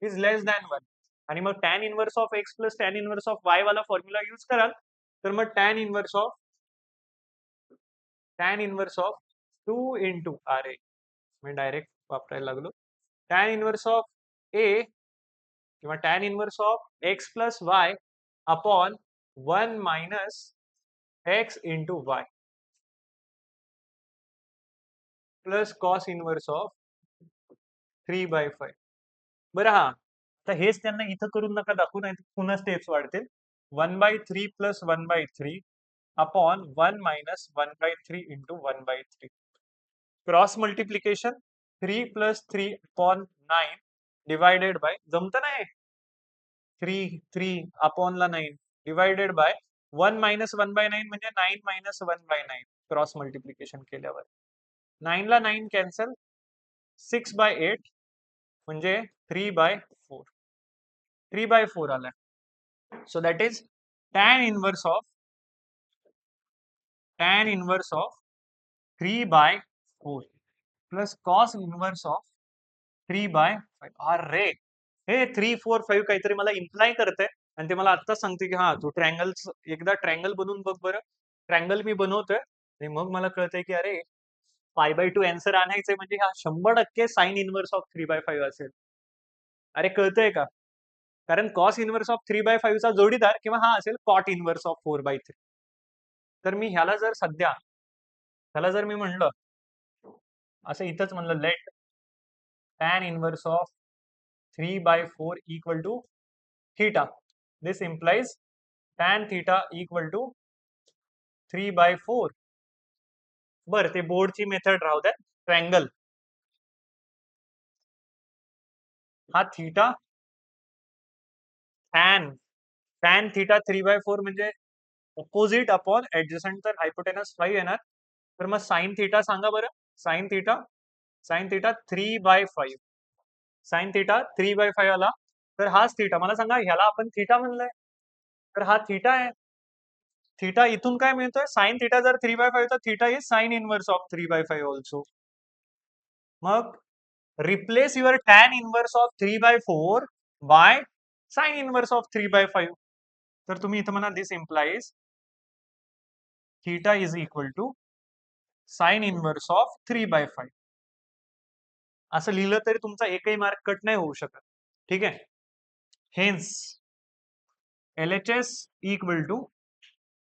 इज लेस दॅन 1. आणि मग tan inverse of x plus tan inverse of y वाला फॉर्म्युला यूज कराल तर मग tan inverse of 2 into R A, मी डायरेक्ट वापरायला लागलो. टॅन इनव्हर्स ऑफ ए किंवा tan inverse of x plus y upon 1 minus x into y plus cos inverse of 3/5. बरं, हा तर हेच त्यांना इथं करून नका दाखवू, नाही पुन्हा स्टेप्स वाढतील. 1/3 plus 1/3 upon 1 minus 1/3 into 1/3 cross multiplication 3 plus 3 upon 9 divided by, जमतं नाही 3 अपॉन ला 9 डिवायडेड बाय 1 मायनस 1/9 म्हणजे 9 मायनस 1/9 क्रॉस मल्टिप्लिकेशन केल्यावर 9 ला 9 कॅन्सल, 6/8 म्हणजे 3/4. 3/4 आला. So that is tan inverse of 3/4 plus cos inverse of 3/5. अरे, हे 3, 4, 5 काहीतरी मला इम्प्लाय करते आणि ते मला आत्ताच सांगते की हा तू एकदा ट्रँगल बनवून बघ बरं. ट्रँगल मी बनवतोय आणि मग मला कळतंय की अरे, 5/2 आन्सर आणायचंय म्हणजे हा 100% साइन इनवर्स ऑफ 3/5 असेल. अरे, कळतंय का? कारण कॉस इनवर्स ऑफ 3/5 चा जोडीदार किंवा हा असेल कॉट इनवर्स ऑफ 4/3. तर मी ह्याला जर मी म्हणलं असं इथंच म्हणलं let tan inverse of 3/4 equal to theta, this implies tan theta equal to 3/4. बरं, ते बोर्डची मेथड राहू द्या. ट्रँगल हा थीटा tan tan थीटा 3/4 म्हणजे ऑपोजिट अपॉन ऍडजसंट, तर हायपोटेनस 5 येणार. तर मग साइन थीटा सांगा बरं. Sine theta 3/5. साइन थीटा 3/5 आला तर हाच थीटा. मला सांगा, ह्याला आपण थीटा म्हणलंय तर हा थीटा आहे. थीटा इथून काय मिळतोय? साइन थीटा जर 3/5 तर theta is sine inverse of 3/5 also. मग replace your tan inverse of 3/4 by sine inverse of 3/5. तर तुम्ही इथं म्हणा this implies theta is equal to sine inverse of 3/5. असं लिहिलं तरी तुमचा एकही मार्क कट नाही होऊ शकत. ठीक आहे. हेन्स LHS इक्वल टू,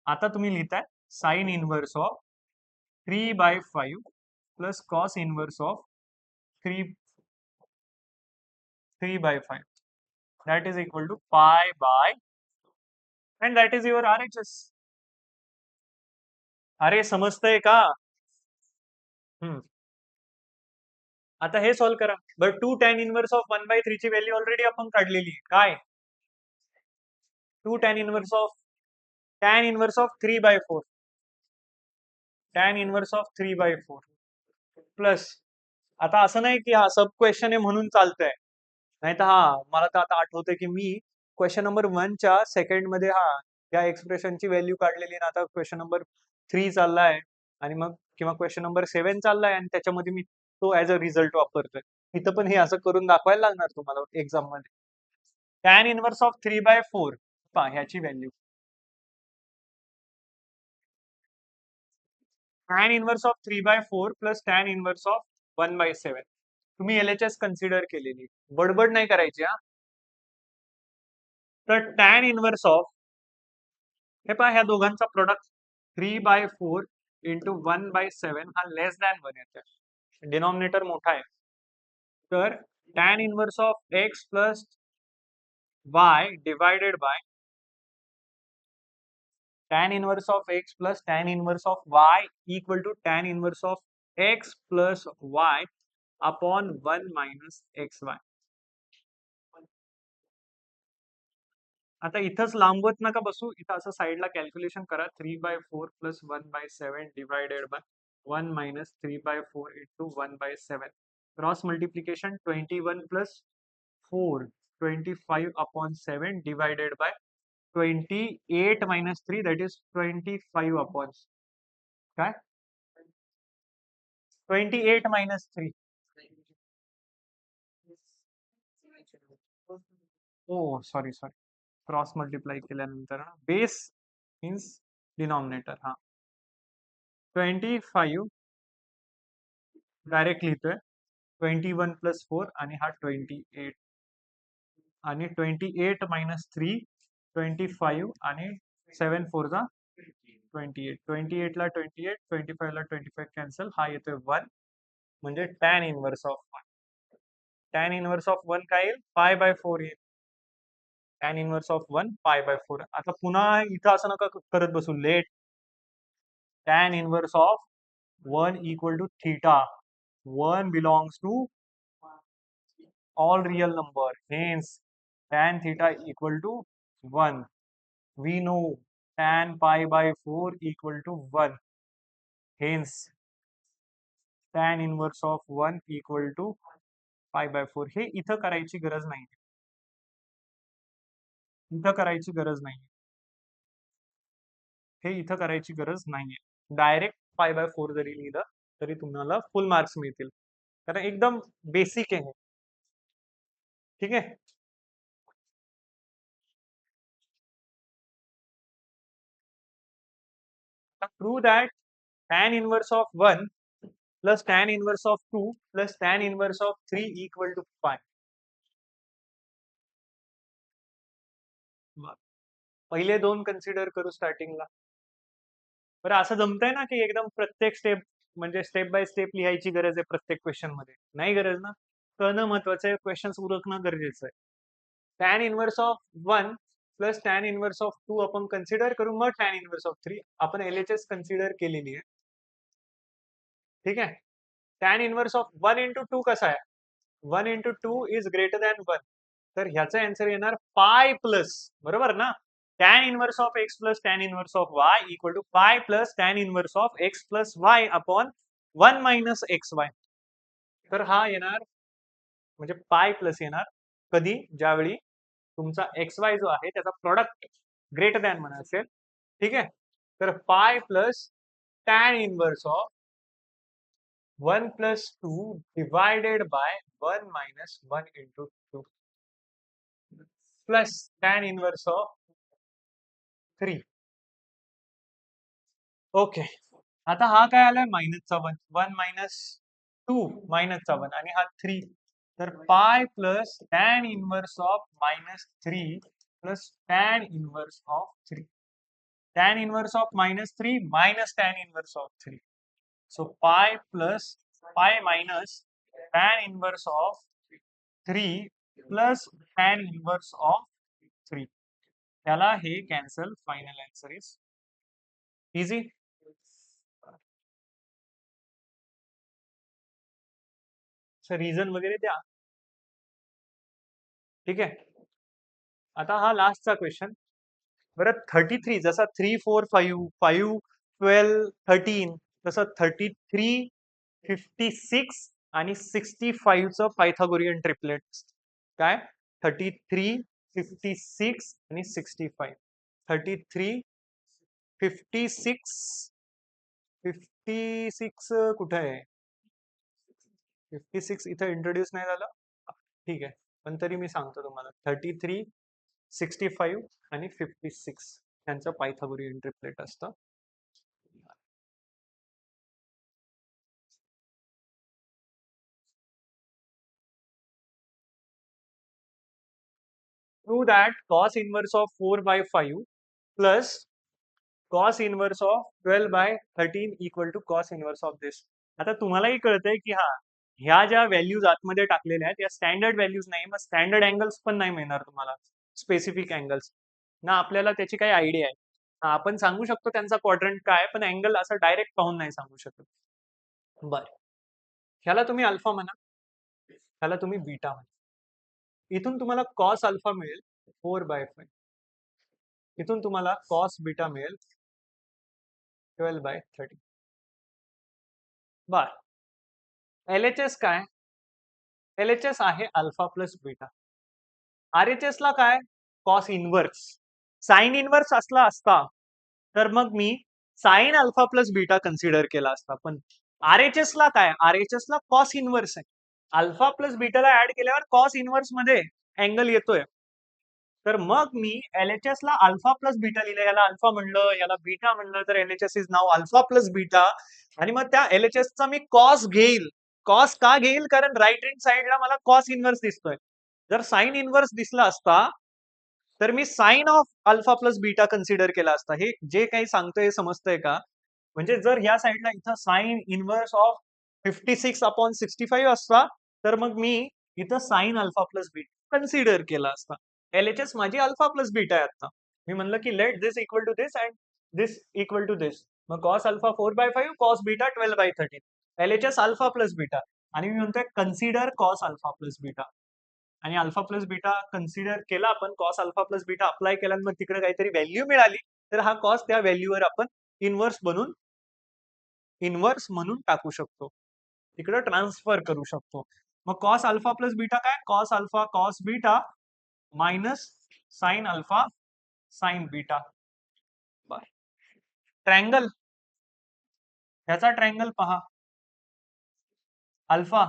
आता तुम्ही लिहिताय sine inverse of 3/5 plus cos inverse of 3/5 that is equal to pi by, and that is your RHS. अरे, समजतंय का? हम्म, आता हे सॉल्व करा. बरं, 2 tan इनवर्स ऑफ 1/3 ची व्हॅल्यू ऑलरेडी आपण काढलेली. काय? 2 tan inverse of 3/4 tan inverse of 3/4 plus, आता असं नाही की हा सब क्वेश्चन आहे म्हणून चालतंय. नाही तर मला तर आता आठवतंय की मी क्वेश्चन नंबर 1च्या सेकंड मध्ये या एक्सप्रेशनची व्हॅल्यू काढलेली ना. आता क्वेश्चन नंबर 3 चाललाय आणि मग किंवा क्वेश्चन नंबर 7 चाललाय आणि त्याच्यामध्ये मी तो ऍज अ रिझल्ट वापरतोय. इथं पण हे असं करून दाखवायला लागणार तुम्हाला एक्झाम मध्ये. टॅन इनवर्स ऑफ 3/4 पहा ह्याची value. Tan inverse of 3/4 plus tan inverse of 1/7. तुम्ही LHS कन्सिडर केलेली, बडबड नाही करायची हा. तर टॅन इनवर्स ऑफ, हे पहा ह्या दोघांचा प्रोडक्ट 3/4 इंटू 1/7 हा लेस दॅन 1 येते, डिनॉमिनेटर मोठा आहे. तर tan inverse of x plus y divided by tan inverse of x plus tan inverse of y equal to tan inverse of x plus y upon 1 minus xy. आता इथंच लांबवत नका बसू, इथं असं साईडला कॅल्क्युलेशन करा. 3/4 plus 1/7 divided by 1 minus 3/4 into 1/7. Cross multiplication 21 plus 4 25 upon 7 divided by 28 minus 3 that is 25 upon काय 28 minus 3. ओ sorry sorry, cross multiply केल्यानंतर बेस मीन्स डिनॉमिनेटर. हा 25 डायरेक्ट लिहितोय, 21 प्लस 4 आणि हा 28 आणि 28 मायनस 3 25 आणि 7 4 जा 28. 28 ला 28, 25 ला 25 कॅन्सल, हा येतोय 1 म्हणजे tan inverse of 1. Tan inverse of 1 काय येईल, π/4 येईल. Tan inverse of 1 π/4. आता पुन्हा इथं असं नका करत बसू, let tan inverse of 1 equal to theta. 1 belongs to all real number, hence tan theta equal to 1. We know tan π/4 equal to 1, hence tan inverse of 1 equal to π/4. हे इथं करायची गरज नाही, इथं करायची गरज नाही, हे इथं करायची गरज नाहीये. डायरेक्ट π/4 जरी लिहिलं तरी तुम्हाला फुल मार्क्स मिळतील, कारण एकदम बेसिक आहे. ठीक आहे. Prove that tan inverse of 1 plus tan inverse of 2 plus tan inverse of 3 equal to π. पहिले दोन कन्सिडर करू स्टार्टिंगला. बरं असं जमतंय ना की एकदम प्रत्येक स्टेप म्हणजे स्टेप बाय स्टेप लिहायची गरज आहे प्रत्येक क्वेश्चन मध्ये? नाही गरज ना. कळणं महत्वाचं आहे, क्वेश्चन्स उरकणं गरजेचं आहे. Tan inverse of 1 plus tan inverse of 2 आपण कन्सिडर करू, मग टॅन इनवर्स ऑफ 3 आपण LHS कन्सिडर केलेली आहे. ठीक आहे. टॅन इनवर्स ऑफ 1 इंटू 2 कसा आहे, 1 इंटू 2 इज ग्रेटर दॅन 1. तर ह्याचा आन्सर येणार पाय प्लस, बरोबर ना. Tan inverse of x plus tan inverse of y equal to pi plus tan inverse of x plus y upon 1 minus x y. तर हा येणार म्हणजे पाय प्लस येणार कधी, ज्यावेळी तुमचा एक्स वाय जो आहे त्याचा प्रोडक्ट ग्रेटर दॅन म्हणा असेल. ठीक आहे. तर pi plus tan inverse of 1 plus 2 divided by 1 minus 1 into 2 plus tan inverse of 3. Okay. आता हा काय आलाय मायनसचा 1, 1 मायनस 2 मायनसचा 1 आणि हा 3. तर pi plus tan inverse of -3 plus tan inverse of 3. Tan inverse of -3 minus tan inverse of 3. So pi plus pi minus tan inverse of 3 plus tan inverse of 3. त्याला हे cancel, final answer is easy. Reason वगैरे द्या. ठीक आहे. आता हा लास्टचा question. बरं 33 जसा 3 4 5 5 12 13 तसं 33 56 आणि 65 चं पायथागोरियन ट्रिपलेट काय, 33 56 आणि 65. 33 56 56 कुठे आहे, 56 इथं इंट्रोड्यूस नाही झालं, ठीक आहे, पण तरी मी सांगतो तुम्हाला 33, 65 आणि 56 यांचं पायथागोरियन ट्रिपलेट असतं. Prove that cos inverse of 4 by 5 plus cos inverse of 12 by 13 equal to cos inverse of this. आता तुम्हालाही कळतंय की हा ह्या ज्या व्हॅल्यूज आतमध्ये टाकलेल्या आहेत या स्टँडर्ड व्हॅल्यूज नाही, मग स्टँडर्ड अँगल्स पण नाही मिळणार तुम्हाला, स्पेसिफिक अँगल्स ना, आपल्याला त्याची काही आयडिया आहे. आपण सांगू शकतो त्यांचा क्वाड्रंट काय, पण अँगल असं डायरेक्ट पाहून नाही सांगू शकत. बर, ह्याला तुम्ही अल्फा म्हणा, ह्याला तुम्ही बीटा म्हणा. इथून तुम्हाला कॉस अल्फा मिळेल 4/5, इथून तुम्हाला कॉस बीटा मिळेल 12/30. बर, LHS काय? LHS आहे अल्फा प्लस बीटा. RHS ला काय? Cos inverse. साइन इनवर्स असला असता तर मग मी sine alpha plus beta consider केला असता, पण RHS ला काय? RHS ला कॉस इनवर्स आहे. अल्फा प्लस बीटाला ऍड केल्यावर कॉस इनवर्स मध्ये अँगल येतोय, तर मग मी LHS ला अल्फा प्लस बीटा लिहिलं, याला अल्फा म्हणलं, याला बीटा म्हणलं, तर LHS is now alpha plus beta. आणि मग त्या LHS चा मी कॉस घेईल. कॉस का घेईल? कारण राईट हँड साइडला मला कॉस इनवर्स दिसतोय. जर साइन इनवर्स दिसला असता तर मी sine of alpha plus beta consider केला असता. हे जे काही सांगतोय समजतंय का? म्हणजे जर ह्या साइडला इथं साइन इनवर्स ऑफ 56/65 असता तर मग मी इथं sign alpha plus beta consider केला असता. LHS माझी अल्फा प्लस बीटा आहे आता. मी म्हणलं की let this equal to this and this equal to this. मग cos alpha 4/5, cos beta 12/13. LHS alpha plus beta, आणि मी म्हणतोय consider cos alpha plus beta. आणि अल्फा प्लस बीटा कन्सिडर केला आपण, cos alpha plus beta apply केला, मग तिकडे काहीतरी व्हॅल्यू मिळाली तर हा कॉस त्या व्हॅल्यूवर आपण इनवर्स म्हणून टाकू शकतो, तिकडे ट्रान्सफर करू शकतो. मग कॉस अल्फा प्लस बीटा काय? Cos alpha cos beta minus sine alpha sine beta. बर, ट्रायंगल, ह्याचा ट्रायंगल पहा. अल्फा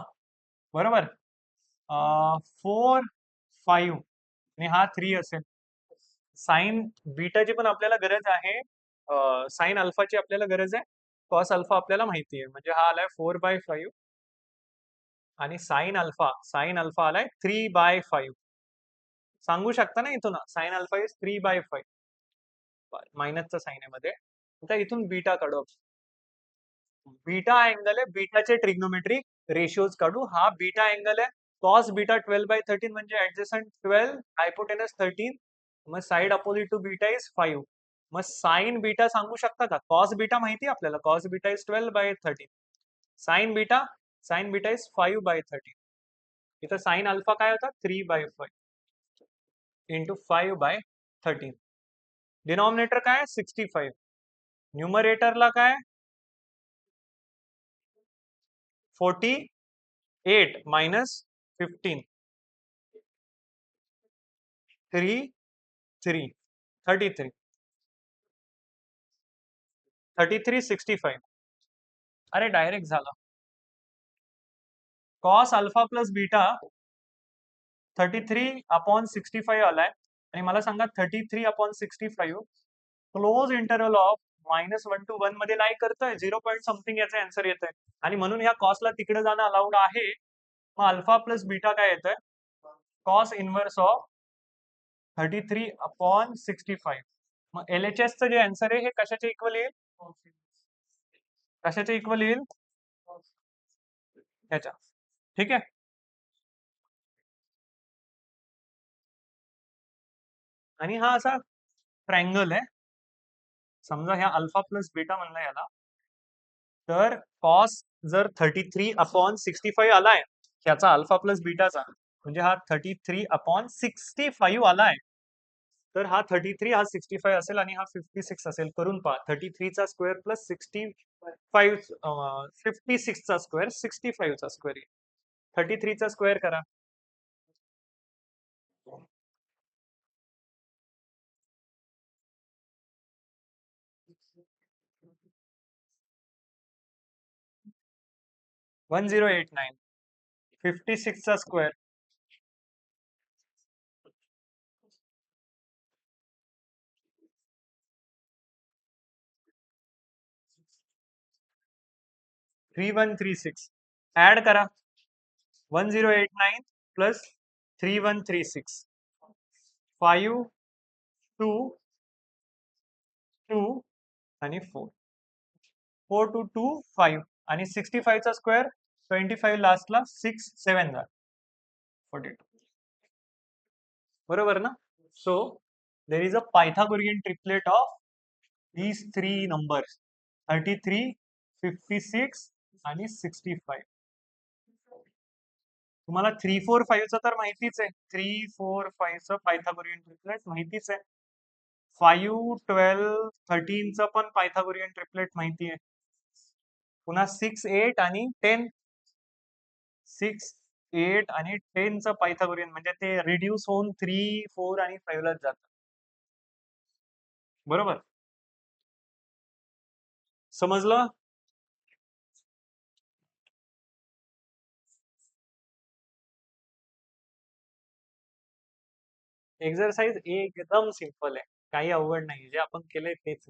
बरोबर 4, 5 आणि हा 3 असेल. साइन बीटाची पण आपल्याला गरज आहे, साइन अल्फाची आपल्याला गरज आहे, कॉस अल्फा आपल्याला माहिती आहे, म्हणजे हा आलाय 4/5 आणि साइन अल्फा आलाय 3/5. सांगू शकता ना इथून साइन अल्फा इज 3/5, मायनसचा साइन आहे मध्ये. आता इथून बीटा काढू. बीटा अँगल आहे, बीटाचे ट्रिग्नोमेट्रिक रेशियोज काढू. हा बीटा अँगल आहे, कॉस बीटा 12/13 म्हणजे ऍडजस्टंट 12, हायपोटेनस 13, मग side opposite to beta is 5. मग साइन बीटा सांगू शकता का? कॉस बीटा माहिती आपल्याला, cos beta is 12/13. Sign beta is 5/13. इथं साइन अल्फा काय होता? 3/5 इंटू 5/13. डिनॉमिनेटर काय? 65. न्यूमरेटरला काय? 48 मायनस 15, 3, 3, 33, 33, 65. अरे डायरेक्ट झाला. कॉस अल्फा प्लस बीटा 33/65 आलाय, आणि मला सांगा 33/65 क्लोज इंटरवल ऑफ -1 to 1 मध्ये लाई करतोय, 0 पॉईंट समथिंग याचा आन्सर येतोय, आणि म्हणून ह्या कॉसला तिकडे जाणं अलाउड आहे. मग अल्फा प्लस बीटा काय येतोय? Cos inverse of 33/65. मग LHS चं जे आन्सर आहे हे कशाच्या इक्वल येईल? कशाच्या इक्वल येईल? ह्याच्या. ठीक आहे. आणि हा असा ट्रायंगल आहे, समजा ह्या अल्फा प्लस बीटा म्हणला याला, तर कॉस जर 33/65 आलाय ह्याचा अल्फा प्लस बीटाचा, म्हणजे हा 33/65 आलाय, तर हा 33 हा 65 असेल आणि हा 56 असेल. करून पहा, 33 चा स्क्वेअर प्लस 56 चा स्क्वेअर 65 चा स्क्वेअर येईल. 33 चा स्क्वेअर करा. 1089. 56 चा स्क्वेअर 3136 ऍड करा 1089 प्लस 3136 5 2 2 आणि 4 4 2 2 5 आणि 65 चा स्क्वेअर 25 लास्टला 6 7 झाला 42 बरोबर ना so there is a Pythagorean triplet of these three numbers 33 56 आणि 65 तुम्हाला 3 4 5 चं तर माहितीच आहे 3 4 5 चं पायथागोरियन ट्रिपलेट माहितीच आहे 5 12 13 चं पण पायथागोरियन ट्रिपलेट माहिती आहे पुन्हा 6 8 आणि 10 6 8 आणि 10 चं पायथागोरियन म्हणजे ते रिड्यूस होऊन 3 4 आणि 5 लाच जातं बरोबर समजलं एक्सरसाइज एकदम सिंपल आहे काही अवघड नाही जे आपण केलंय तेच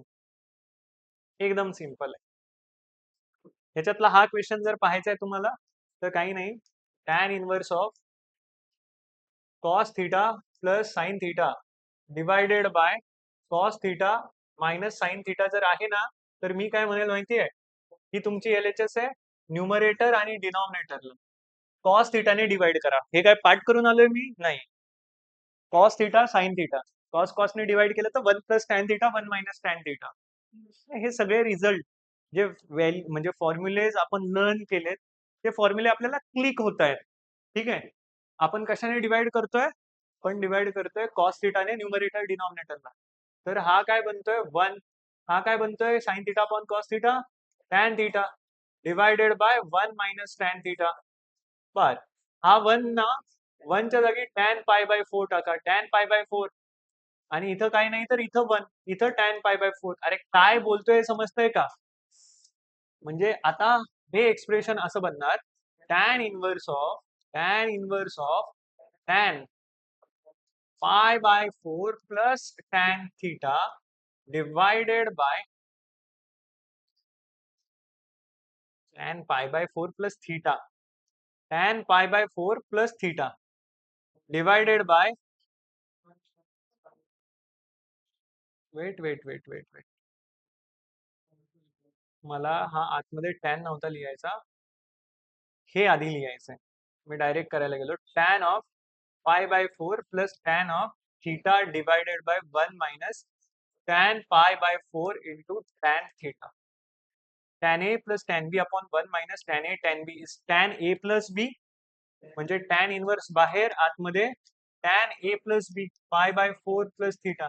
एकदम सिंपल आहे ह्याच्यातला हा क्वेश्चन जर पाहायचा आहे तुम्हाला तर काही नाही tan inverse of cos theta plus sine theta divided by cos theta minus sine theta जर आहे ना तर मी काय म्हणेल माहिती आहे ही तुमची एलएचएस आहे न्यूमरेटर आणि डिनॉमिनेटरला कॉस थीटाने डिवाइड करा हे काय पाठ करून आलोय मी नाही cos theta sine theta cos कॉसने डिवाइड केलं तर 1 plus tan theta 1 minus tan theta हे सगळे रिझल्ट जे म्हणजे फॉर्म्युलेज आपण लर्न केलेत ते फॉर्म्युले आपल्याला क्लिक होत आहेत ठीक आहे आपण कशाने डिवाइड करतोय पण डिवाइड करतोय कॉस थीटाने न्यूमरेटर डिनॉमिनेटरला तर हा काय बनतोय 1 हा काय बनतोय sine theta upon cos theta tan theta divided by 1 minus tan theta बर हा 1 ना 1 च्या जागी टॅन पाय बाय 4 टाका टॅन पाय बाय 4 आणि इथं काही नाही तर इथं 1 इथं टॅन पाय बाय 4 अरे काय बोलतोय समजतंय का म्हणजे आता हे एक्सप्रेशन असं बनणार tan inverse of tan pi by 4 plus tan theta divided by tan pi by 4 plus theta tan pi by 4 plus theta divided by wait मला हा आतमध्ये टॅन नव्हता लिहायचा हे आधी लिहायचंय मी डायरेक्ट करायला गेलो tan of pi by 4 plus tan of theta divided by 1 minus tan pi by 4 into tan theta tan A plus tan B upon 1 minus tan A tan B is tan A plus B म्हणजे tan inverse बाहेर आतमध्ये tan A plus बी पाय by 4 plus theta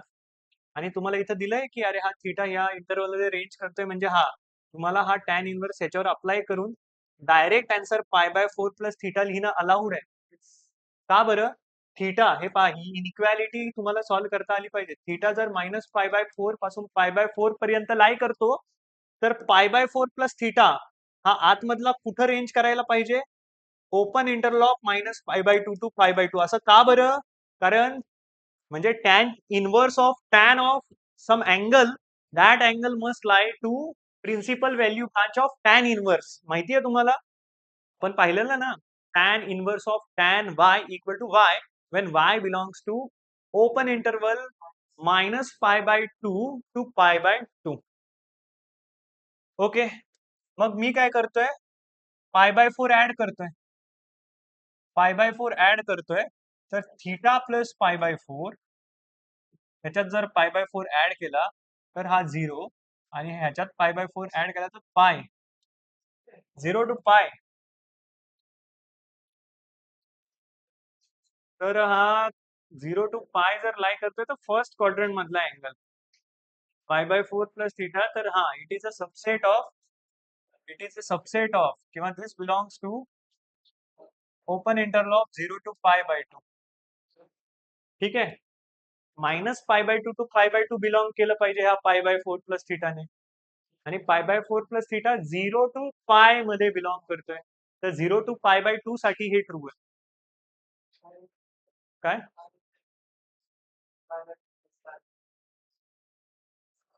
आणि तुम्हाला इथं दिलंय की अरे हा थीटा या इंटरवल मध्ये रेंज करतोय म्हणजे हा तुम्हाला हा टॅन इनवर्स याच्यावर अप्लाय करून डायरेक्ट आन्सर पाय बाय 4 प्लस थीटा लिहिणं अलाउड आहे का बरं थीटा हे पहा ही इनइक्वॅलिटी तुम्हाला सॉल्व्ह करता आली पाहिजे थीटा जर मायनस पाय बाय 4 पासून पाय बाय 4 पर्यंत लाई करतो तर पाय बाय 4 प्लस थीटा हा आतमधला कुठं रेंज करायला पाहिजे open interval minus pi by 2 to pi by 2 असं का बरं कारण म्हणजे tan inverse of tan of some angle that angle must lie to principal value branch of tan inverse माहितीये तुम्हाला पण पाहिलेलं ना tan inverse of tan y equal to y when y belongs to open interval minus pi by 2 to pi by 2 okay मग मी काय करतोय पाय बाय 4 ऍड करतोय पाय बाय 4 ऍड करतोय तर थीटा प्लस पाय बाय 4 ह्याच्यात जर पाय बाय 4 ऍड केला तर हा 0 आणि ह्याच्यात पाय बाय 4 ऍड केला तर पाय 0 टू पाय तर हा 0 टू पाय जर लाई करतोय तर फर्स्ट क्वाड्रंट मधला angle pi by 4 plus theta तर हा it is a subset of किंवा this belongs to open interval 0 to pi by 2 ठीक आहे minus pi by 2 to pi by 2 belong केलं पाहिजे ह्या पाय बाय 4 प्लस थीटाने आणि पाय बाय 4 प्लस थीटा 0 टू पाय मध्ये बिलॉंग करतोय तर 0 to π/2 साठी हे ट्रू आहे. काय?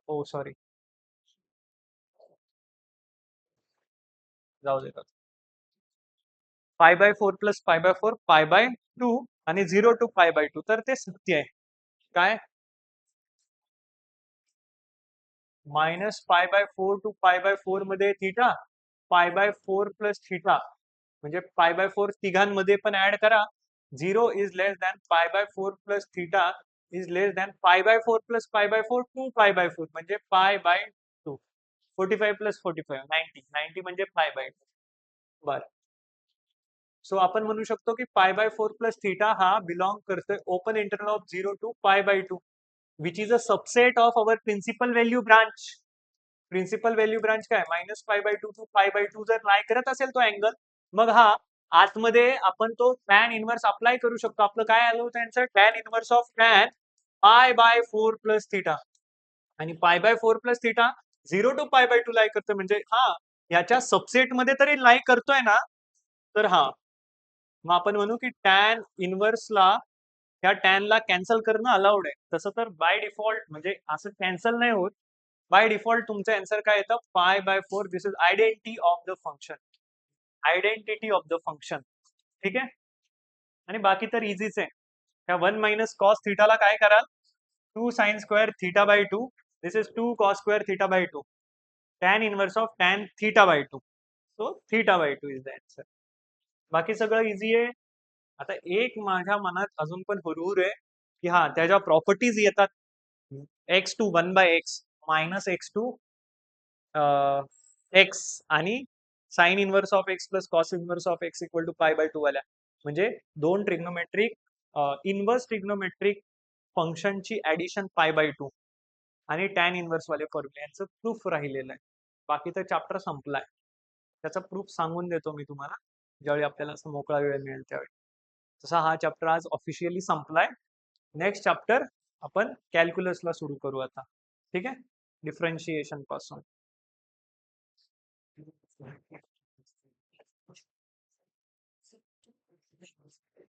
हो सॉरी, जाऊ दे. π/4 प्लस π/4 π/2 आणि 0 to π/2, तर ते सत्य आहे. काय? -π/4 to π/4 मध्ये थिटा, π/4 प्लस थिटा, म्हणजे π/4 तिघांमध्ये पण ऍड करा. 0 is less than π/4 plus theta is less than π/4 plus π/4 to π/4, म्हणजे π/2. 45 प्लस 45 90 म्हणजे π/2. बर, सो आपण म्हणू शकतो की π/4 प्लस थिटा हा बिलॉंग करतोय open interval of 0 to π/2, which is a subset of our principal value branch. Principal value branch काय, -π/2 टू π/2 जर लाय करत असेल तो अँगल, मग हा आतमध्ये आपण तो टॅन इनवर्स अप्लाय करू शकतो. आपलं काय आलं होतं त्यांचं, tan inverse of tan π/4 plus theta, आणि π/4 प्लस थिटा 0 टू π/2 लाय करतोय, म्हणजे हा याच्या सबसेट मध्ये तरी लाय करतोय ना. तर हा, मग आपण म्हणू की टॅन इनवर्सला, ह्या टॅनला कॅन्सल करणं अलाउड आहे. तसं तर बाय डिफॉल्ट म्हणजे असं कॅन्सल नाही होत. बाय डिफॉल्ट तुमचं आन्सर काय येतं, π/4. This is identity of the function, identity of the function. ठीक आहे, आणि बाकी तर इझीच आहे. त्या 1 मायनस कॉस थिटाला काय कराल, 2 sine square theta by 2. This is 2 cos square theta by 2, tan inverse of tan theta by 2. So theta by 2 is the answer. बाकी सगळं इझी आहे. आता एक माझ्या मनात अजून पण हुरहुर आहे की हा, त्याच्या प्रॉपर्टीज येतात, x2 1/x minus x2 x आणि sine inverse of x plus cos inverse of x equal to π/2 वाल्या, म्हणजे दोन ट्रिग्नोमेट्रिक इनवर्स ट्रिग्नोमेट्रिक फंक्शनची ऍडिशन π/2 आणि टॅन इनवर्स वाले फॉर्म्युले यांचं प्रूफ राहिलेलं आहे. बाकीचा चॅप्टर संपलाय. त्याचा प्रूफ सांगून देतो मी तुम्हाला ज्यावेळी आपल्याला असं मोकळा वेळ मिळेल त्यावेळी. तसा हा चॅप्टर आज ऑफिशियली संपलाय. नेक्स्ट चॅप्टर आपण कॅल्क्युलसला सुरू करू आता. ठीक आहे, डिफरन्शिएशन पासून.